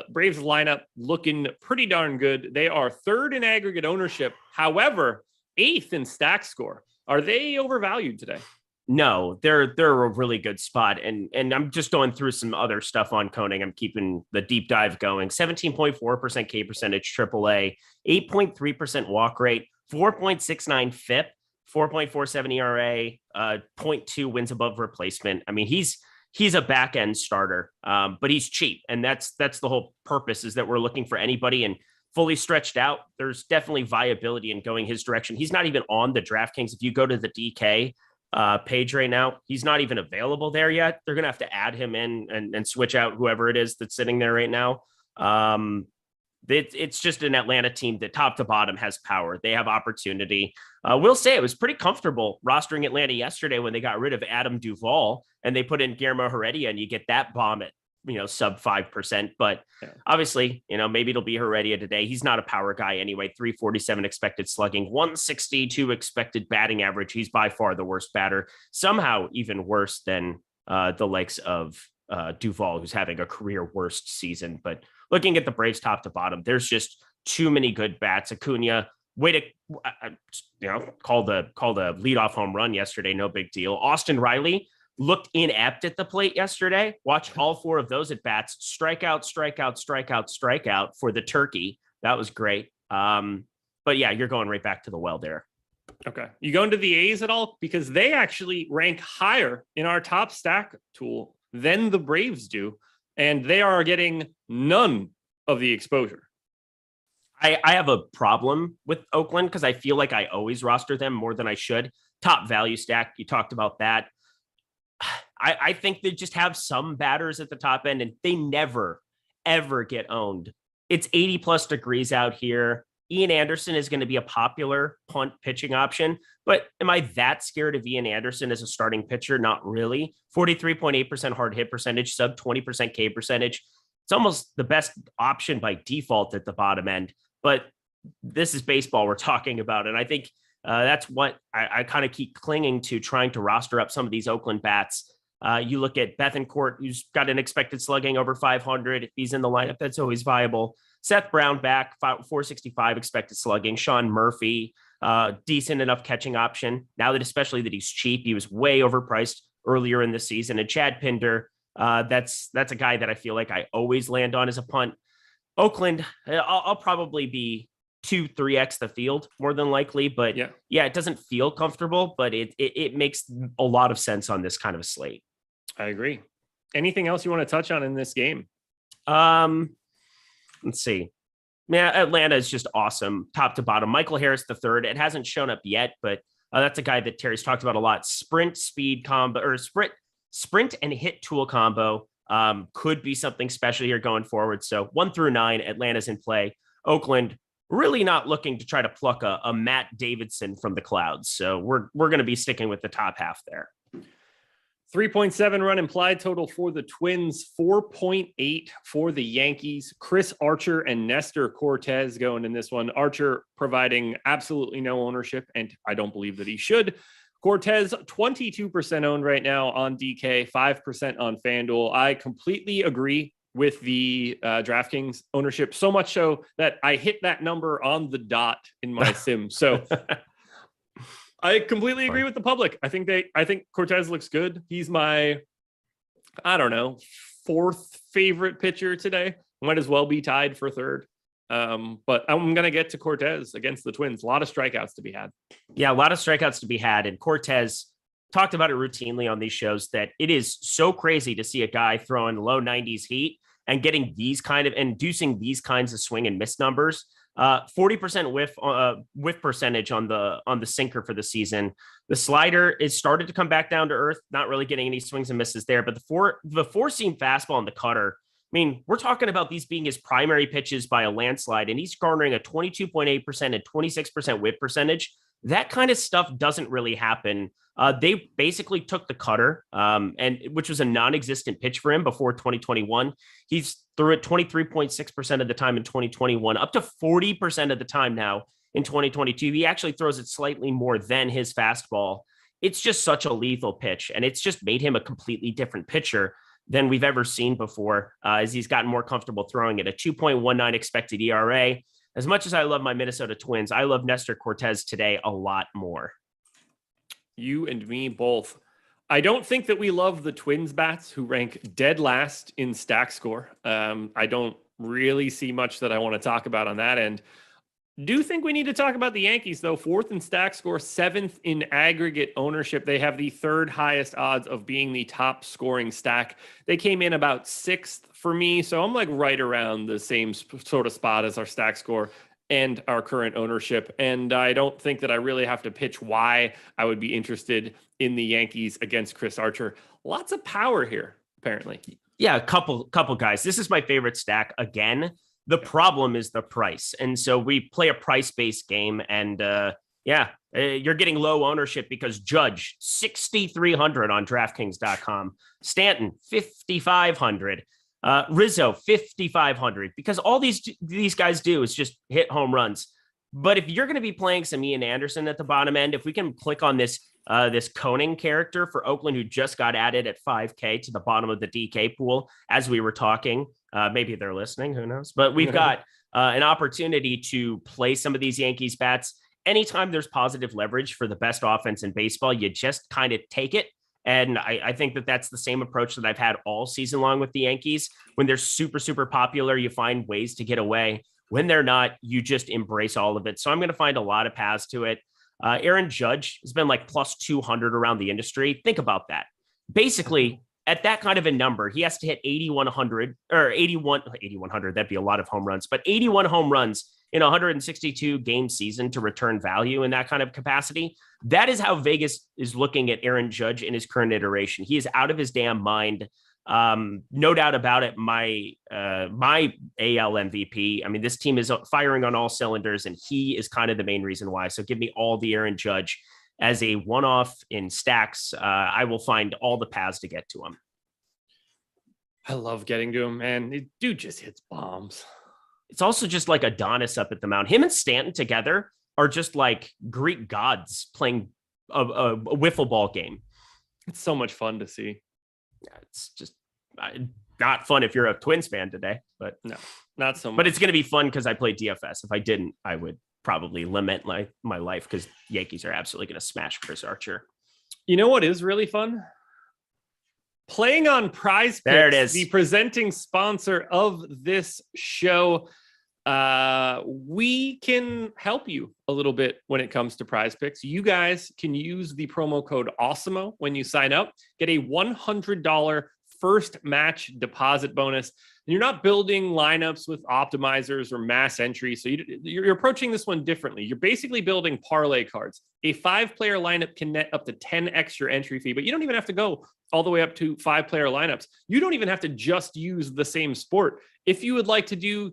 Braves lineup looking pretty darn good. They are 3rd in aggregate ownership. However, 8th in stack score. Are they overvalued today? No, they're a really good spot. And I'm just going through some other stuff on Koenig. I'm keeping the deep dive going. 17.4% K percentage AAA, 8.3% walk rate, 4.69 FIP, 4.47 ERA, 0.2 wins above replacement. I mean, he's a back end starter, but he's cheap. And that's the whole purpose, is that we're looking for anybody, and fully stretched out. There's definitely viability in going his direction. He's not even on the DraftKings. If you go to the DK page right now, he's not even available there yet. They're going to have to add him in and switch out whoever it is that's sitting there right now. It's just an Atlanta team that top to bottom has power. They have opportunity. We'll say it was pretty comfortable rostering Atlanta yesterday when they got rid of Adam Duvall and they put in Guillermo Heredia, and you get that bomb at sub 5%. But obviously, maybe it'll be Heredia today. He's not a power guy anyway. 347 expected slugging, 162 expected batting average. He's by far the worst batter, somehow even worse than the likes of Duvall, who's having a career worst season. But looking at the Braves top to bottom, there's just too many good bats. Acuna, way to call the leadoff home run yesterday. No big deal. Austin Riley looked inept at the plate yesterday. Watch all 4 of those at bats. Strikeout, strikeout, strikeout, strikeout for the turkey. That was great. But yeah, you're going right back to the well there. Okay. You going to the A's at all? Because they actually rank higher in our top stack tool than the Braves do. And they are getting none of the exposure. I have a problem with Oakland because I feel like I always roster them more than I should. Top value stack. You talked about that. I think they just have some batters at the top end, and they never, ever get owned. It's 80 plus degrees out here. Ian Anderson is going to be a popular punt pitching option, but am I that scared of Ian Anderson as a starting pitcher? Not really. 43.8% hard hit percentage, sub 20% K percentage. It's almost the best option by default at the bottom end, but this is baseball we're talking about. And I think that's what I kind of keep clinging to, trying to roster up some of these Oakland bats. You look at Bethancourt, who's got an expected slugging over 500. If he's in the lineup, that's always viable. Seth Brown back, 465 expected slugging. Sean Murphy, decent enough catching option. Now that especially that he's cheap, he was way overpriced earlier in the season. And Chad Pinder, that's a guy that I feel like I always land on as a punt. Oakland, I'll probably be 2-3x the field more than likely, but yeah, it doesn't feel comfortable, but it makes a lot of sense on this kind of slate. I agree. Anything else you want to touch on in this game? Let's see. Yeah, Atlanta is just awesome, top to bottom. Michael Harris III, it hasn't shown up yet, but that's a guy that Terry's talked about a lot. Sprint speed combo, or sprint and hit tool combo could be something special here going forward. So 1 through 9, Atlanta's in play. Oakland really not looking to try to pluck a Matt Davidson from the clouds. So we're going to be sticking with the top half there. 3.7 run implied total for the Twins, 4.8 for the Yankees. Chris Archer and Nestor Cortez going in this one. Archer providing absolutely no ownership, and I don't believe that he should. Cortez, 22% owned right now on DK, 5% on FanDuel. I completely agree with the DraftKings ownership, so much so that I hit that number on the dot in my sim. So I completely agree with the public. I think Cortez looks good. He's my, I don't know, fourth favorite pitcher today. Might as well be tied for third. But I'm going to get to Cortez against the Twins. A lot of strikeouts to be had. Yeah, a lot of strikeouts to be had. And Cortez talked about it routinely on these shows that it is so crazy to see a guy throwing low 90s heat and getting these kind of inducing these kinds of swing and miss numbers. 40% whiff percentage on the sinker for the season. The slider is started to come back down to earth, not really getting any swings and misses there. But the four seam fastball and the cutter, I mean, we're talking about these being his primary pitches by a landslide, and he's garnering a 22.8% and 26% whip percentage. That kind of stuff doesn't really happen. They basically took the cutter, and which was a non-existent pitch for him before 2021. He's threw it 23.6% of the time in 2021, up to 40% of the time now in 2022. He actually throws it slightly more than his fastball. It's just such a lethal pitch, and it's just made him a completely different pitcher than we've ever seen before, as he's gotten more comfortable throwing it. A 2.19 expected ERA. As much as I love my Minnesota Twins, I love Nestor Cortez today a lot more. You and me both. I don't think that we love the Twins bats, who rank dead last in stack score. I don't really see much that I want to talk about on that end. Do think we need to talk about the Yankees, though. Fourth in stack score, seventh in aggregate ownership. They have the third highest odds of being the top scoring stack. They came in about sixth for me, so I'm like right around the same sort of spot as our stack score and our current ownership. And I don't think that I really have to pitch why I would be interested in the Yankees against Chris Archer. Lots of power here, apparently. Yeah, a couple guys. This is my favorite stack again. The problem is the price. And so we play a price-based game, and you're getting low ownership because Judge, 6,300 on DraftKings.com. Stanton, 5,500. Rizzo, 5,500. Because all these guys do is just hit home runs. But if you're going to be playing some Ian Anderson at the bottom end, if we can click on this Koning character for Oakland, who just got added at 5K to the bottom of the DK pool as we were talking. Maybe they're listening, who knows? But we've got an opportunity to play some of these Yankees bats. Anytime there's positive leverage for the best offense in baseball, you just kind of take it. And I think that that's the same approach that I've had all season long with the Yankees. When they're super, super popular, you find ways to get away. When they're not, you just embrace all of it. So I'm going to find a lot of paths to it. Aaron Judge has been like plus 200 around the industry. Think about that. Basically, at that kind of a number, he has to hit 8,100 or 8,100. That'd be a lot of home runs, but 81 home runs in a 162 game season to return value in that kind of capacity. That is how Vegas is looking at Aaron Judge in his current iteration. He is out of his damn mind. No doubt about it. My AL MVP. I mean, this team is firing on all cylinders, and he is kind of the main reason why. So give me all the Aaron Judge as a one-off in stacks. I will find all the paths to get to him. I love getting to him, man. The dude just hits bombs. It's also just like Adonis up at the mound. Him and Stanton together are just like Greek gods playing a wiffle ball game. It's so much fun to see. Yeah, it's just not fun if you're a Twins fan today, but no, not so much. But it's going to be fun because I play DFS. If I didn't, I would probably lament my life because Yankees are absolutely going to smash Chris Archer. You know what is really fun? Playing on Prize Picks, there it is. The presenting sponsor of this show. We can help you a little bit when it comes to Prize Picks. You guys can use the promo code Awesemo when you sign up. Get a $100 first match deposit bonus. And you're not building lineups with optimizers or mass entry. So you're approaching this one differently. You're basically building parlay cards. A 5-player lineup can net up to 10x your entry fee, but you don't even have to go all the way up to 5-player lineups. You don't even have to just use the same sport. If you would like to do,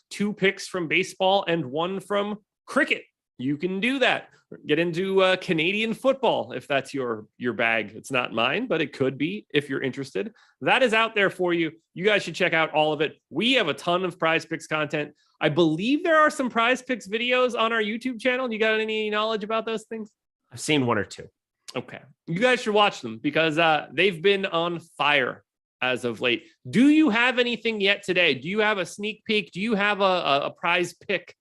2 picks from baseball and 1 from cricket, you can do that. Get into Canadian football if that's your bag. It's not mine, but it could be if you're interested. That is out there for you. You guys should check out all of it. We have a ton of Prize Picks content. I believe there are some Prize Picks videos on our YouTube channel. You got any knowledge about those things? I've seen 1 or 2. Okay. You guys should watch them because they've been on fire as of late. Do you have anything yet today? Do you have a sneak peek? Do you have a prize pick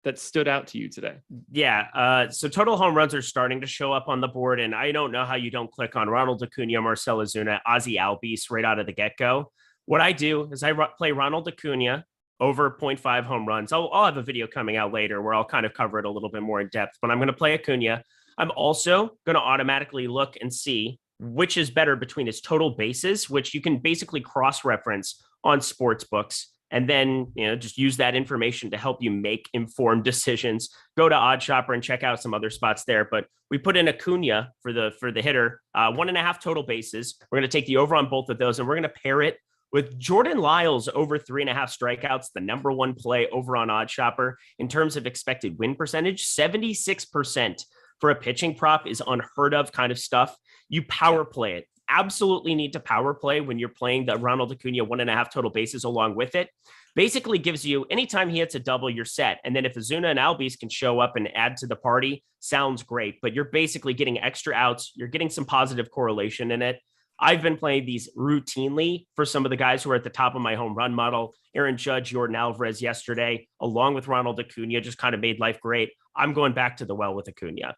that stood out to you today? Yeah. So total home runs are starting to show up on the board. And I don't know how you don't click on Ronald Acuna, Marcell Ozuna, Ozzy Albies right out of the get-go. What I do is I play Ronald Acuna over 0.5 home runs. I'll have a video coming out later where I'll kind of cover it a little bit more in depth, but I'm going to play Acuna. I'm also going to automatically look and see which is better between his total bases, which you can basically cross-reference on sports books, and then just use that information to help you make informed decisions. Go to OddsShopper and check out some other spots there. But we put in Acuna for the hitter, 1.5 total bases. We're going to take the over on both of those, and we're going to pair it with Jordan Lyles over 3.5 strikeouts, the number one play over on OddsShopper in terms of expected win percentage. 76% for a pitching prop is unheard of kind of stuff. You power play it. Absolutely need to power play when you're playing the Ronald Acuna 1.5 total bases along with it. Basically gives you, anytime he hits a double, you're set. And then if Ozuna and Albies can show up and add to the party, sounds great. But you're basically getting extra outs. You're getting some positive correlation in it. I've been playing these routinely for some of the guys who are at the top of my home run model. Aaron Judge, Jordan Alvarez yesterday, along with Ronald Acuna, just kind of made life great. I'm going back to the well with Acuna.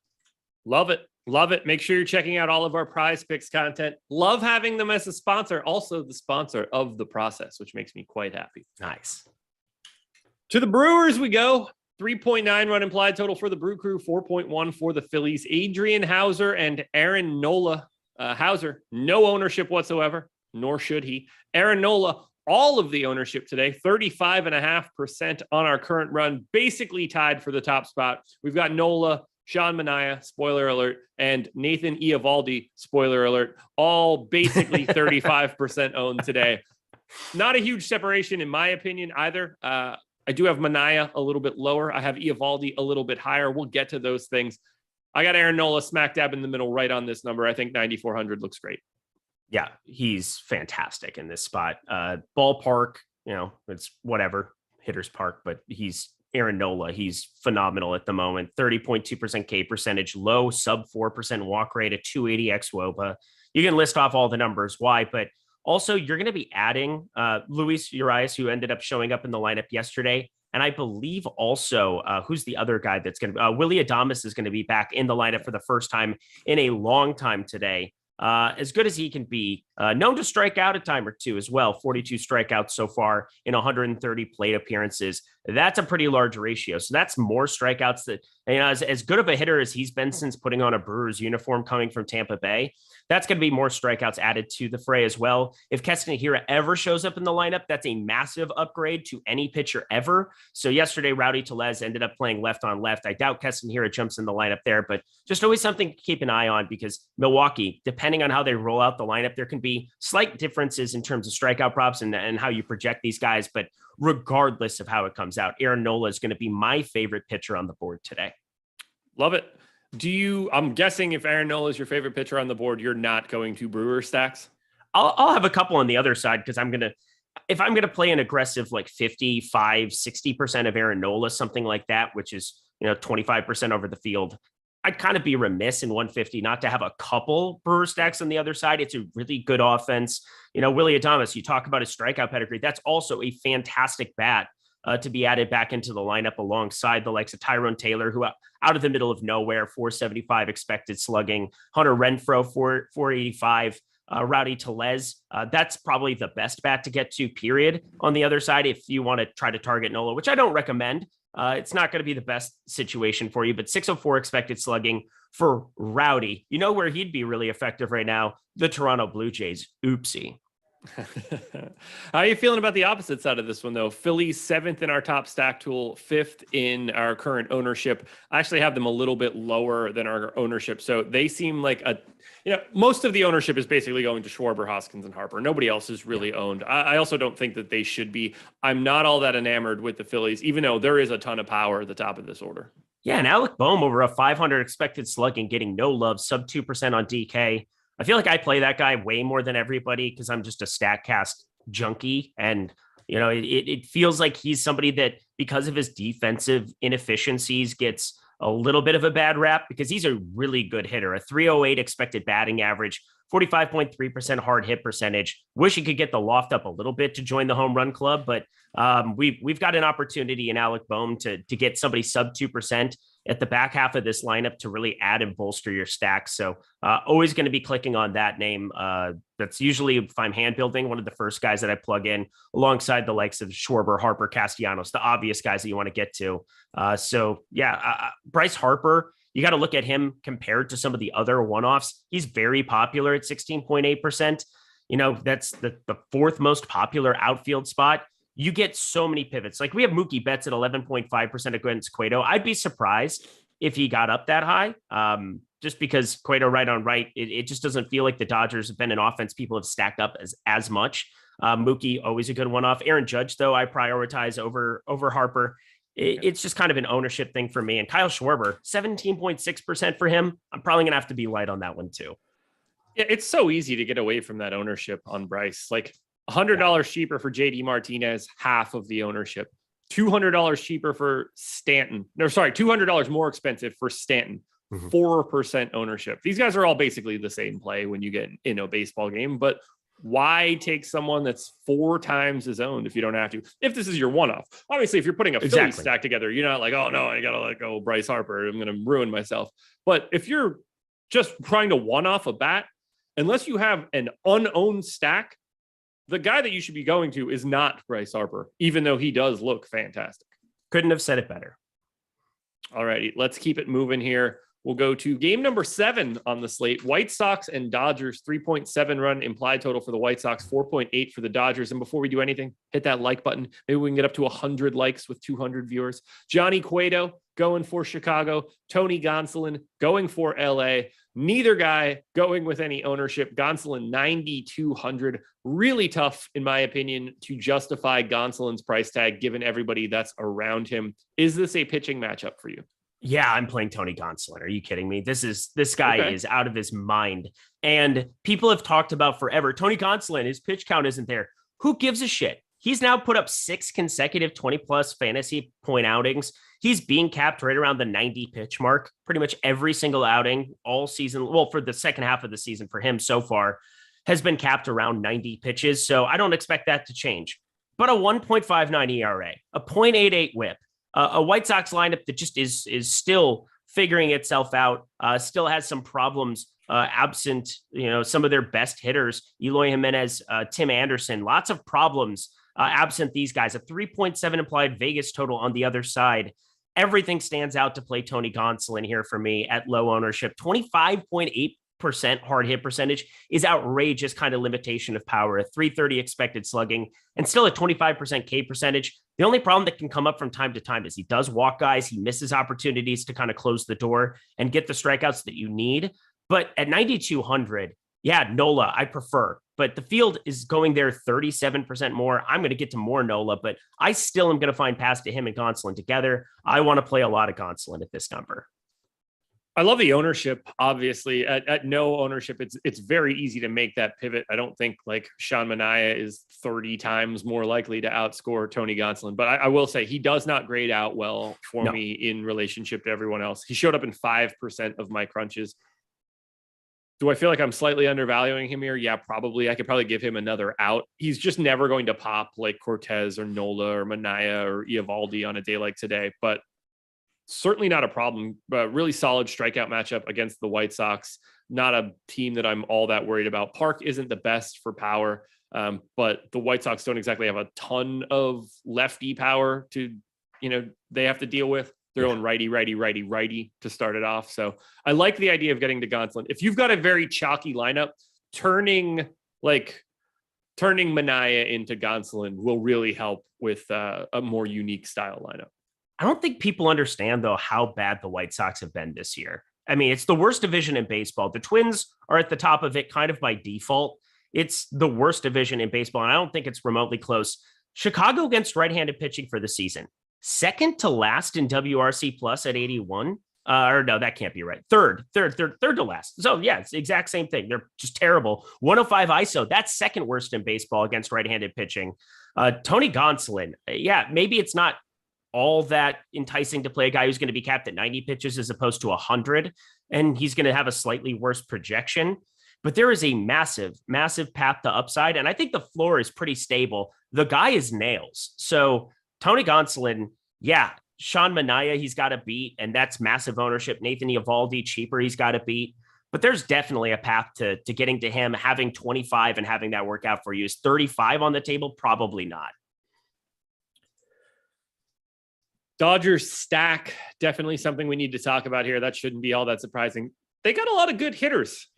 Love it. Love it. Make sure you're checking out all of our Prize Picks content. Love having them as a sponsor, also the sponsor of the process, which makes me quite happy. Nice. To the Brewers we go. 3.9 run implied total for the Brew Crew, 4.1 for the Phillies. Adrian Hauser and Aaron Nola. Hauser, no ownership whatsoever, nor should he. Aaron Nola, all of the ownership today, 35.5% on our current run, basically tied for the top spot. We've got Nola, Sean Manaea, spoiler alert, and Nathan Eovaldi, spoiler alert, all basically 35% owned today. Not a huge separation in my opinion either. I do have Manaea a little bit lower. I have Eovaldi a little bit higher. We'll get to those things. I got Aaron Nola smack dab in the middle right on this number. I think 9,400 looks great. Yeah, he's fantastic in this spot. Ballpark, it's whatever, hitter's park, but he's Aaron Nola. He's phenomenal at the moment. 30.2% K percentage, low sub 4% walk rate, a 280 xWOBA. You can list off all the numbers why, but also you're going to be adding Luis Urias, who ended up showing up in the lineup yesterday. And I believe also, who's the other guy that's going to Willy Adames is going to be back in the lineup for the first time in a long time today. As good as he can be, known to strike out a time or two as well. 42 strikeouts so far in 130 plate appearances. That's a pretty large ratio. So that's more strikeouts that, as good of a hitter as he's been since putting on a Brewers uniform coming from Tampa Bay, that's going to be more strikeouts added to the fray as well. If Keston Hiura ever shows up in the lineup, that's a massive upgrade to any pitcher ever. So yesterday, Rowdy Tellez ended up playing left on left. I doubt Keston Hiura jumps in the lineup there, but just always something to keep an eye on because Milwaukee, depending on how they roll out the lineup, there can be slight differences in terms of strikeout props and how you project these guys. But regardless of how it comes out, Aaron Nola is going to be my favorite pitcher on the board today. Love it. I'm guessing if Aaron Nola is your favorite pitcher on the board, you're not going to Brewer stacks? I'll have a couple on the other side because if I'm going to play an aggressive like 55, 60% of Aaron Nola, something like that, which is, 25% over the field, I'd kind of be remiss in 150 not to have a couple Brewer stacks on the other side. It's a really good offense. Willy Adames, you talk about his strikeout pedigree. That's also a fantastic bat to be added back into the lineup alongside the likes of Tyrone Taylor, who out of the middle of nowhere, 475 expected slugging, Hunter Renfroe, 485, Rowdy Tellez. That's probably the best bat to get to, period. On the other side, if you want to try to target Nola, which I don't recommend, it's not going to be the best situation for you, but 604 expected slugging for Rowdy. Where he'd be really effective right now? The Toronto Blue Jays. Oopsie. How are you feeling about the opposite side of this one, though? Phillies 7th in our top stack tool, 5th in our current ownership. I actually have them a little bit lower than our ownership. So they seem like most of the ownership is basically going to Schwarber, Hoskins, and Harper. Nobody else is really owned. I also don't think that they should be. I'm not all that enamored with the Phillies, even though there is a ton of power at the top of this order. Yeah, and Alec Boehm over a 500 expected slugging, getting no love, sub 2% on DK. I feel like I play that guy way more than everybody because I'm just a StatCast junkie. And, it feels like he's somebody that, because of his defensive inefficiencies, gets a little bit of a bad rap because he's a really good hitter. A 308 expected batting average, 45.3% hard hit percentage. Wish he could get the loft up a little bit to join the home run club, but we've got an opportunity in Alec Bohm to get somebody sub 2% at the back half of this lineup to really add and bolster your stack. So always going to be clicking on that name. That's usually, if I'm hand building, one of the first guys that I plug in alongside the likes of Schwarber, Harper, Castellanos, the obvious guys that you want to get to. Bryce Harper, you got to look at him compared to some of the other one-offs. He's very popular at 16.8%. That's the fourth most popular outfield spot. You get so many pivots. Like we have Mookie Betts at 11.5% against Cueto. I'd be surprised if he got up that high. Just because Cueto right on right, it just doesn't feel like the Dodgers have been an offense people have stacked up as much. Mookie, always a good one-off. Aaron Judge, though, I prioritize over Harper. It's just kind of an ownership thing for me. And Kyle Schwarber, 17.6% for him. I'm probably going to have to be light on that one too. Yeah, it's so easy to get away from that ownership on Bryce. Like $100 cheaper for JD Martinez, half of the ownership. $200 cheaper for Stanton. No, sorry, $200 more expensive for Stanton. 4% ownership. These guys are all basically the same play when you get in a baseball game, but why take someone that's 4 times his own if you don't have to? If this is your one-off, obviously, if you're putting a Philly stack together, you're not like, oh no, I gotta let go Bryce Harper. I'm gonna ruin myself. But if you're just trying to one-off a bat, unless you have an unowned stack, the guy that you should be going to is not Bryce Harper, even though he does look fantastic. Couldn't have said it better. All righty, let's keep it moving here. We'll go to game number 7 on the slate. White Sox and Dodgers, 3.7 run implied total for the White Sox, 4.8 for the Dodgers. And before we do anything, hit that like button. Maybe we can get up to 100 likes with 200 viewers. Johnny Cueto going for Chicago. Tony Gonsolin going for LA. Neither guy going with any ownership. Gonsolin 9,200. Really tough, in my opinion, to justify Gonsolin's price tag given everybody that's around him. Is this a pitching matchup for you? Yeah, I'm playing Tony Gonsolin. Are you kidding me? This guy is out of his mind. And people have talked about forever. Tony Gonsolin, his pitch count isn't there. Who gives a shit? He's now put up 6 consecutive 20-plus fantasy point outings. He's being capped right around the 90 pitch mark, pretty much every single outing all season. Well, for the second half of the season for him so far has been capped around 90 pitches. So I don't expect that to change. But a 1.59 ERA, a 0.88 whip, a White Sox lineup that just is still figuring itself out, still has some problems absent, some of their best hitters, Eloy Jimenez, Tim Anderson, lots of problems absent these guys, a 3.7 implied Vegas total on the other side. Everything stands out to play Tony Gonsolin here for me at low ownership. 25.8% hard hit percentage is outrageous kind of limitation of power, a 330 expected slugging, and still a 25% K percentage. The only problem that can come up from time to time is he does walk guys. He misses opportunities to kind of close the door and get the strikeouts that you need. But at 9,200, yeah, Nola, I prefer. But the field is going there 37% more. I'm going to get to more Nola, but I still am going to find paths to him and Gonsolin together. I want to play a lot of Gonsolin at this number. I love the ownership. Obviously, at no ownership, it's very easy to make that pivot. I don't think like Sean Manaea is 30 times more likely to outscore Tony Gonsolin, but I will say he does not grade out well for me in relationship to everyone else. He showed up in 5% of my crunches. Do I feel like I'm slightly undervaluing him here? Yeah, probably. I could probably give him another out. He's just never going to pop like Cortez or Nola or Manaea or Eovaldi on a day like today, but certainly not a problem. But really solid strikeout matchup against the White Sox. Not a team that I'm all that worried about. Park isn't the best for power, but the White Sox don't exactly have a ton of lefty power to, they have to deal with. They're on righty to start it off. So I like the idea of getting to Gonsolin. If you've got a very chalky lineup, turning Manaea into Gonsolin will really help with a more unique style lineup. I don't think people understand, though, how bad the White Sox have been this year. I mean, it's the worst division in baseball. The Twins are at the top of it kind of by default. It's the worst division in baseball, and I don't think it's remotely close. Chicago against right-handed pitching for the season. Second to last in WRC plus at 81. Or no, that can't be right. Third to last. So yeah, it's the exact same thing. They're just terrible. 105 ISO. That's second worst in baseball against right-handed pitching. Tony Gonsolin. Yeah, maybe it's not all that enticing to play a guy who's going to be capped at 90 pitches as opposed to 100. And he's going to have a slightly worse projection. but there is a massive, massive path to upside. And I think the floor is pretty stable. The guy is nails. So Tony Gonsolin, yeah, Sean Manaea, he's got to beat, and that's massive ownership. Nathan Eovaldi, cheaper, he's got to beat. But there's definitely a path to getting to him. Having 25 and having that work out for you. Is 35 on the table? Probably not. Dodgers stack, definitely something we need to talk about here. That shouldn't be all that surprising. They got a lot of good hitters.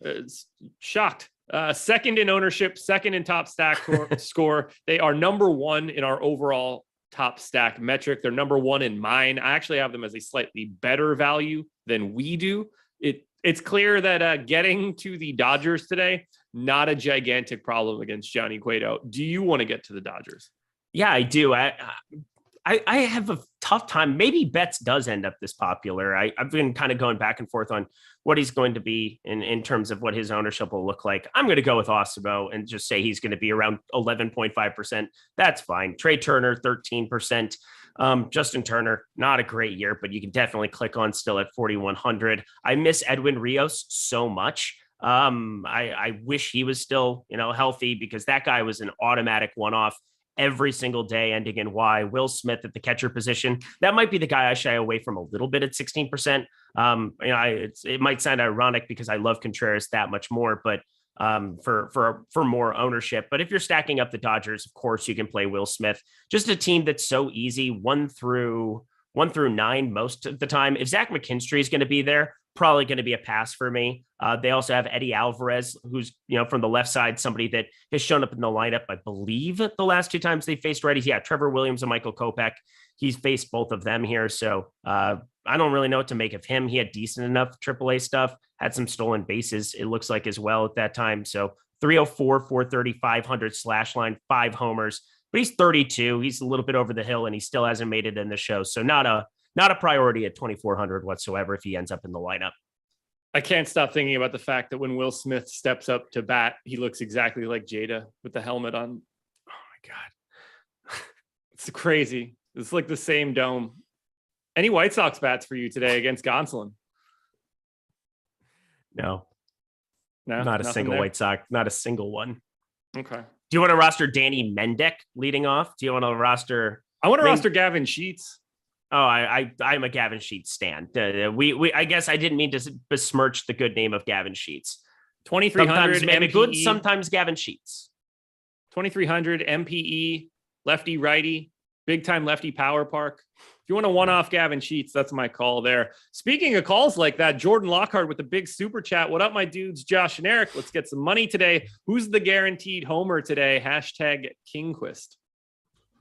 Shocked. Second in ownership, second in top stack score. They are number one in our overall top stack metric. They're number one in mine. I actually have them as a slightly better value than we do. It's clear that getting to the Dodgers today, not a gigantic problem against Johnny Cueto. Do you want to get to the Dodgers? Yeah, I do. I have a tough time. Maybe Betts does end up this popular. I've been kind of going back and forth on what he's going to be in terms of what his ownership will look like. I'm going to go with Awesemo and just say he's going to be around 11.5%. That's fine. Trey Turner, 13%. Justin Turner, not a great year, but you can definitely click on still at 4,100. I miss Edwin Rios so much. I wish he was still, healthy, because that guy was an automatic one-off every single day, ending in Y. Will Smith at the catcher position. That might be the guy I shy away from a little bit at 16%. It might sound ironic because I love Contreras that much more, but for more ownership. But if you're stacking up the Dodgers, of course you can play Will Smith. Just a team that's so easy, 1 through 9 most of the time. If Zach McKinstry is going to be there, probably going to be a pass for me. They also have Eddie Alvarez, who's, from the left side, somebody that has shown up in the lineup, I believe, the last 2 times they faced righties. Yeah, Trevor Williams and Michael Kopech. He's faced both of them here. So I don't really know what to make of him. He had decent enough AAA stuff, had some stolen bases, it looks like, as well at that time. So 304, 430, 500 slash line, 5 homers. But he's 32. He's a little bit over the hill, and he still hasn't made it in the show. So not a priority at 2,400 whatsoever if he ends up in the lineup. I can't stop thinking about the fact that when Will Smith steps up to bat, he looks exactly like Jada with the helmet on. Oh my God. It's crazy. It's like the same dome. Any White Sox bats for you today against Gonsolin? No, not a single there. White Sox, not a single one. Okay. Do you want to roster Danny Mendick leading off? Do you want to roster? I want to roster Gavin Sheets. Oh, I'm a Gavin Sheets stan. I guess I didn't mean to besmirch the good name of Gavin Sheets. 2,300 MPE. Good, sometimes Gavin Sheets. 2,300 MPE, lefty righty, big time lefty power park. If you want to one-off Gavin Sheets, that's my call there. Speaking of calls like that, Jordan Lockhart with the big super chat. What up, my dudes, Josh and Eric? Let's get some money today. Who's the guaranteed homer today? #Kingquist.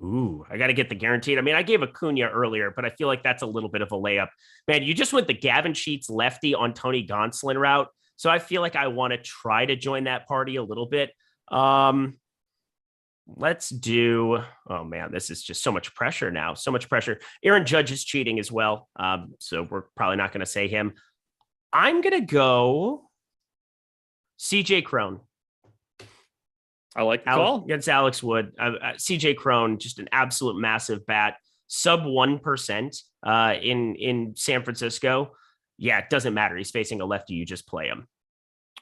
Ooh, I got to get the guaranteed. I mean, I gave Acuna earlier, but I feel like that's a little bit of a layup. Man, you just went the Gavin Sheets lefty on Tony Gonsolin route. So I feel like I want to try to join that party a little bit. Let's do, oh man, this is just so much pressure now. So much pressure. Aaron Judge is cheating as well. So we're probably not going to say him. I'm going to go CJ Cron. I like the call. Against Alex Wood. CJ Cron, just an absolute massive bat. Sub 1% in San Francisco. Yeah, it doesn't matter. He's facing a lefty. You just play him.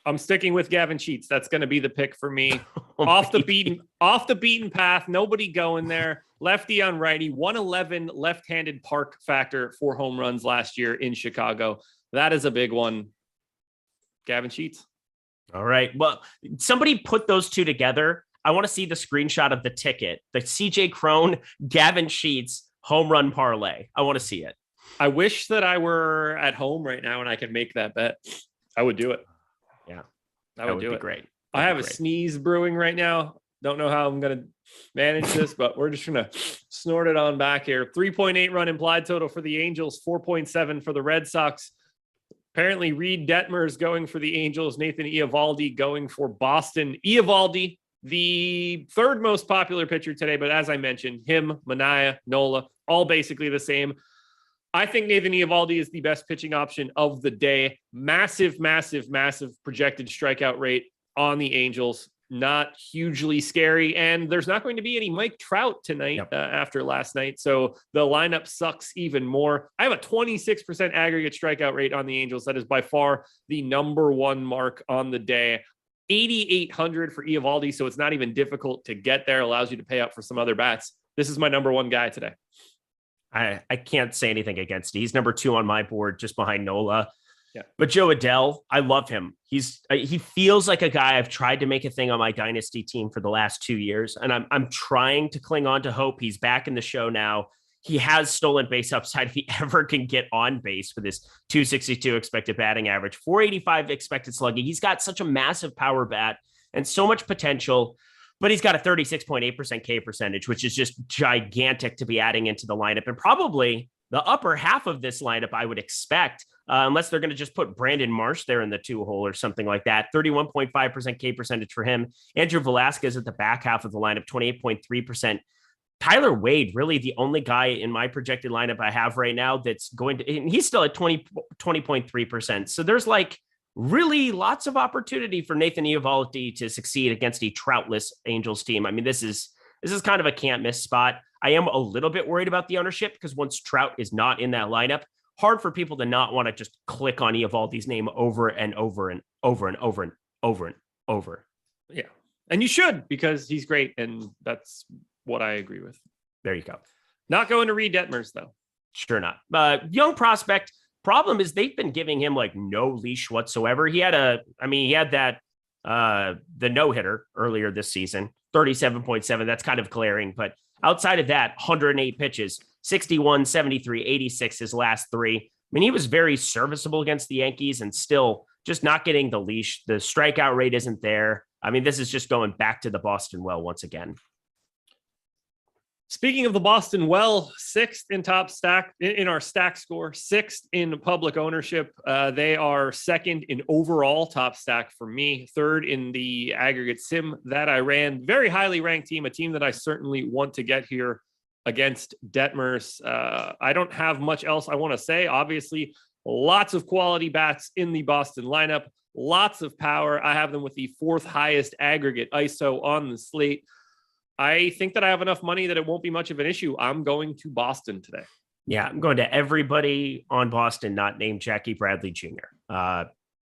I'm sticking with Gavin Sheets. That's going to be the pick for me. off the beaten path. Nobody going there. Lefty on righty. 111 left-handed park factor, 4 home runs last year in Chicago. That is a big one. Gavin Sheets. All right. Well, somebody put those two together. I want to see the screenshot of the ticket. The CJ Cron, Gavin Sheets home run parlay. I want to see it. I wish that I were at home right now and I could make that bet. I would do it. Yeah, that would do be it. Great. I have a sneeze brewing right now. Don't know how I'm going to manage this, but we're just going to snort it on back here. 3.8 run implied total for the Angels, 4.7 for the Red Sox. Apparently, Reed Detmer is going for the Angels. Nathan Eovaldi going for Boston. Eovaldi, the 3rd most popular pitcher today, but as I mentioned, him, Manaea, Nola, all basically the same. I think Nathan Eovaldi is the best pitching option of the day. Massive projected strikeout rate on the Angels. Not hugely scary. And there's not going to be any Mike Trout tonight after last night. So the lineup sucks even more. I have a 26% aggregate strikeout rate on the Angels. That is by far the number 1 mark on the day. 8,800 for Eovaldi, so it's not even difficult to get there. Allows you to pay up for some other bats. This is my number one guy today. I can't say anything against it. He's number 2 on my board, just behind Nola. Yeah. But Joe Adell, I love him. He feels like a guy I've tried to make a thing on my dynasty team for the last 2 years, and I'm trying to cling on to hope. He's back in the show now. He has stolen base upside if he ever can get on base with his 262 expected batting average, 485 expected slugging. He's got such a massive power bat and so much potential, but he's got a 36.8% K percentage, which is just gigantic to be adding into the lineup, and probably the upper half of this lineup, I would expect, unless they're going to just put Brandon Marsh there in the 2-hole or something like that. 31.5% K percentage for him. Andrew Velasquez at the back half of the lineup, 28.3%. Tyler Wade, really the only guy in my projected lineup I have right now that's going to, and he's still at 20.3%. So there's like really lots of opportunity for Nathan Eovaldi to succeed against a troutless Angels team. I mean, this is kind of a can't miss spot. I am a little bit worried about the ownership because once Trout is not in that lineup, hard for people to not want to just click on Eovaldi's name over and over and over and over and over and over. Yeah. And you should, because he's great. And that's what I agree with. There you go. Not going to Reed Detmers, though. Sure not. Young prospect. Problem is they've been giving him like no leash whatsoever. He had that the no-hitter earlier this season, 37.7. That's kind of glaring. But outside of that, 108 pitches, 61, 73, 86 his last 3. I mean, he was very serviceable against the Yankees and still just not getting the leash. The strikeout rate isn't there. I mean, this is just going back to the Boston well once again. Speaking of the Boston well, 6th in top stack in our stack score, 6th in public ownership. They are 2nd in overall top stack for me, 3rd in the aggregate sim that I ran. Very highly ranked team, a team that I certainly want to get here against Detmers. I don't have much else I want to say. Obviously, lots of quality bats in the Boston lineup, lots of power. I have them with the 4th highest aggregate ISO on the slate. I think that I have enough money that it won't be much of an issue. I'm going to Boston today. Yeah, I'm going to everybody on Boston not named Jackie Bradley Jr.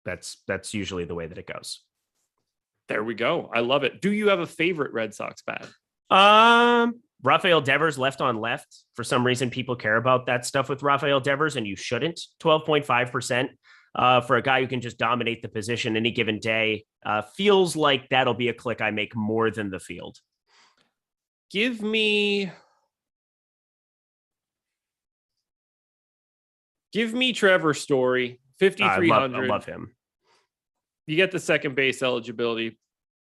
That's usually the way that it goes. There we go. I love it. Do you have a favorite Red Sox bat? Rafael Devers left on left. For some reason, people care about that stuff with Rafael Devers, and you shouldn't. 12.5%. For a guy who can just dominate the position any given day. Feels like that'll be a click I make more than the field. Give me Trevor Story, 5,300. I love him. You get the second base eligibility.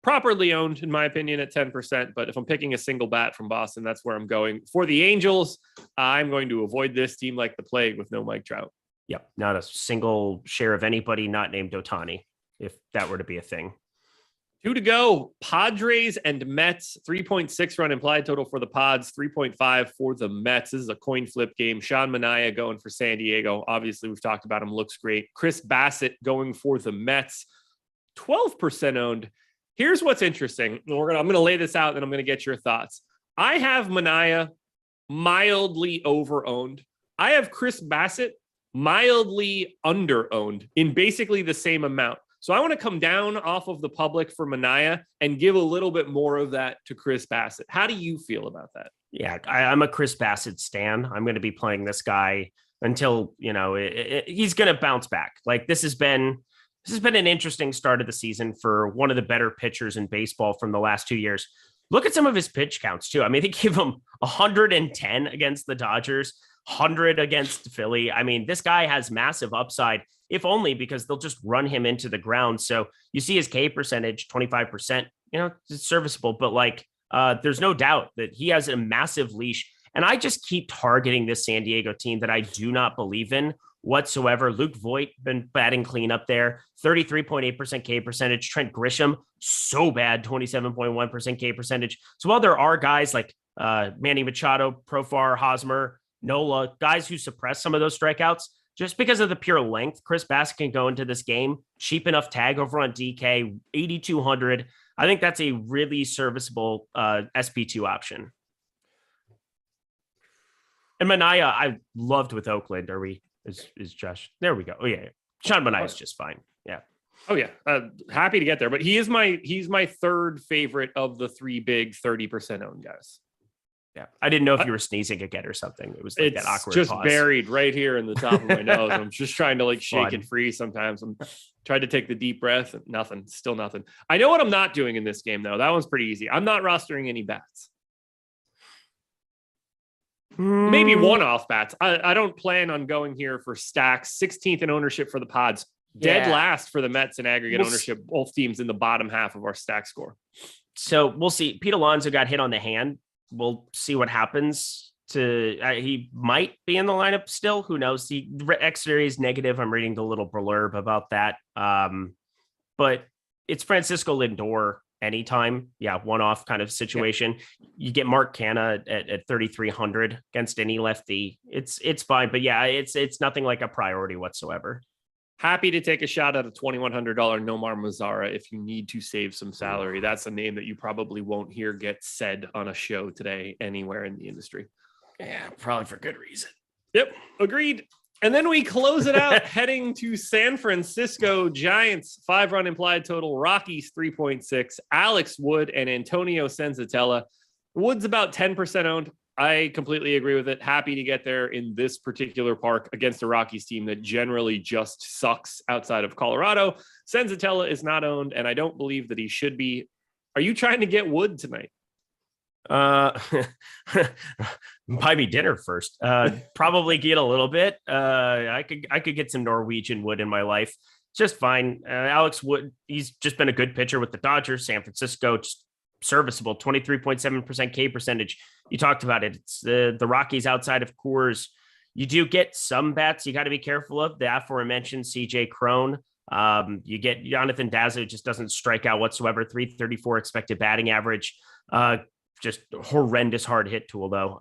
Properly owned, in my opinion, at 10%. But if I'm picking a single bat from Boston, that's where I'm going. For the Angels, I'm going to avoid this team like the plague with no Mike Trout. Yep, not a single share of anybody not named Ohtani, if that were to be a thing. 2 to go. Padres and Mets. 3.6 run implied total for the Pods. 3.5 for the Mets. This is a coin flip game. Sean Manaea going for San Diego. Obviously, we've talked about him. Looks great. Chris Bassett going for the Mets. 12% owned. Here's what's interesting. I'm going to lay this out and I'm going to get your thoughts. I have Manaea mildly over-owned. I have Chris Bassett mildly under-owned in basically the same amount. So I want to come down off of the public for Manaea and give a little bit more of that to Chris Bassett. How do you feel about that? Yeah, I'm a Chris Bassett stan. I'm going to be playing this guy until, he's going to bounce back. Like this has been an interesting start of the season for one of the better pitchers in baseball from the last 2 years. Look at some of his pitch counts too. I mean, they give him 110 against the Dodgers, 100 against Philly. I mean, this guy has massive upside, if only because they'll just run him into the ground. So you see his K percentage, 25%, it's serviceable, but there's no doubt that he has a massive leash. And I just keep targeting this San Diego team that I do not believe in whatsoever. Luke Voit been batting clean up there, 33.8% K percentage. Trent Grisham, so bad, 27.1% K percentage. So while there are guys like Manny Machado, Profar, Hosmer, Nola, guys who suppress some of those strikeouts, just because of the pure length, Chris Bassett can go into this game, cheap enough tag over on DK, 8,200. I think that's a really serviceable SP2 option. And Manaea, I loved with Oakland. Is Josh? There we go. Oh yeah, Sean Manaea is just fine. Yeah. Oh yeah, happy to get there. But he's my third favorite of the three big 30% owned guys. Yeah, I didn't know if you were sneezing again or something. It was like that awkward just pause. buried right here in the top of my nose. I'm just trying to like shake it free. Sometimes I'm trying to take the deep breath. Nothing, still nothing. I know what I'm not doing in this game though. That one's pretty easy. I'm not rostering any bats. Maybe one-off bats. I don't plan on going here for stacks. 16th in ownership for the Pods. Dead last for the Mets in aggregate ownership. Both teams in the bottom half of our stack score. So we'll see. Pete Alonso got hit on the hand. We'll see what happens. He might be in the lineup still. Who knows? The X-series negative. I'm reading the little blurb about that. But it's Francisco Lindor anytime. Yeah, one-off kind of situation. Yeah. You get Mark Canha at 3,300 against any lefty. It's fine. But yeah, it's nothing like a priority whatsoever. Happy to take a shot at a $2,100 Nomar Mazara if you need to save some salary. That's a name that you probably won't hear get said on a show today anywhere in the industry. Yeah, probably for good reason. Yep, agreed. And then we close it out heading to San Francisco. Giants, 5-run implied total. Rockies, 3.6. Alex Wood and Antonio Senzatella. Wood's about 10% owned. I completely agree with it. Happy to get there in this particular park against a Rockies team that generally just sucks outside of Colorado. Senzatella is not owned, and I don't believe that he should be. Are you trying to get Wood tonight? Buy me dinner first. Probably get a little bit. I could get some Norwegian Wood in my life. Just fine. Alex Wood, he's just been a good pitcher with the Dodgers. San Francisco, just serviceable, 23.7% K percentage. You talked about it. It's the Rockies outside of Coors. You do get some bats you got to be careful of. The aforementioned CJ Cron. You get Jonathan Daza, who just doesn't strike out whatsoever. 334 expected batting average. Just horrendous hard hit tool, though.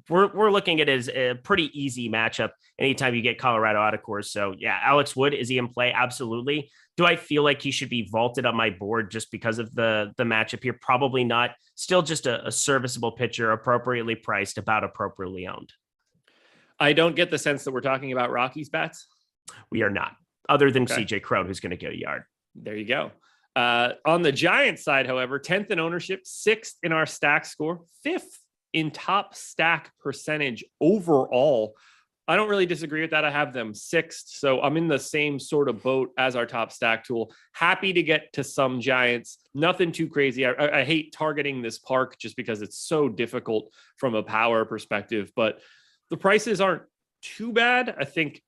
We're looking at it as a pretty easy matchup anytime you get Colorado out of Coors. So, yeah, Alex Wood, is he in play? Absolutely. Do I feel like he should be vaulted on my board just because of the matchup here? Probably not. Still just a serviceable pitcher, appropriately priced, about appropriately owned. I don't get the sense that we're talking about Rockies bats. We are not, other than CJ Cron, who's going to get a yard. There you go. On the Giants side, however, 10th in ownership, 6th in our stack score, 5th in top stack percentage overall. I don't really disagree with that. I have them 6th, so I'm in the same sort of boat as our top stack tool. Happy to get to some Giants. Nothing too crazy. I hate targeting this park just because it's so difficult from a power perspective, but the prices aren't too bad. I think,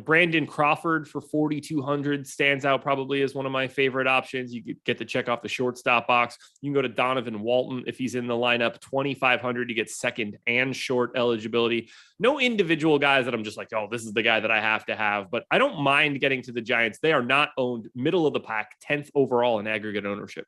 Brandon Crawford for 4,200 stands out probably as one of my favorite options. You get to check off the shortstop box. You can go to Donovan Walton if he's in the lineup. 2,500 to get second and short eligibility. No individual guys that I'm just like, oh, this is the guy that I have to have. But I don't mind getting to the Giants. They are not owned, middle of the pack, 10th overall in aggregate ownership.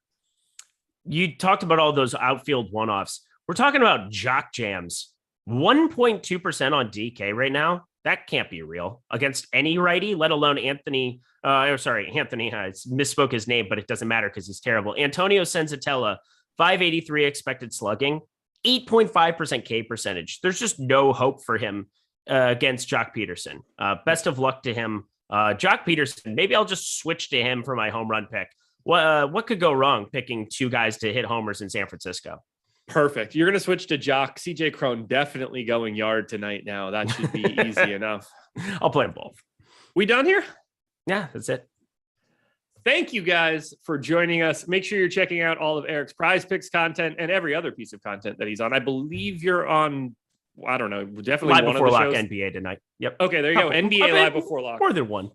You talked about all those outfield one-offs. We're talking about jock jams. 1.2% on DK right now. That can't be real against any righty, let alone Anthony. Anthony. I misspoke his name, but it doesn't matter because he's terrible. Antonio Senzatella, 583 expected slugging, 8.5% K percentage. There's just no hope for him against Jock Peterson. Best of luck to him. Jock Peterson, maybe I'll just switch to him for my home run pick. What could go wrong picking two guys to hit homers in San Francisco? Perfect. You're going to switch to Jock. CJ Cron definitely going yard tonight now. That should be easy enough. I'll play them both. We done here? Yeah, that's it. Thank you guys for joining us. Make sure you're checking out all of Eric's Prize Picks content and every other piece of content that he's on. I believe you're on, I don't know, definitely Live one Before of the Lock shows. NBA tonight. Yep. Okay, there you go. NBA Live Before Lock. More than one.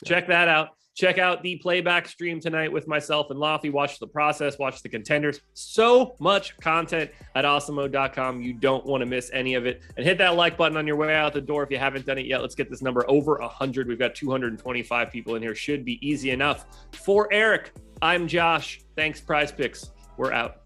Check that out. Check out the playback stream tonight with myself and Lofty. Watch the process, watch the contenders. So much content at awesemo.com. You don't want to miss any of it. And hit that like button on your way out the door if you haven't done it yet. Let's get this number over 100. We've got 225 people in here. Should be easy enough. For Eric, I'm Josh. Thanks, Prize Picks. We're out.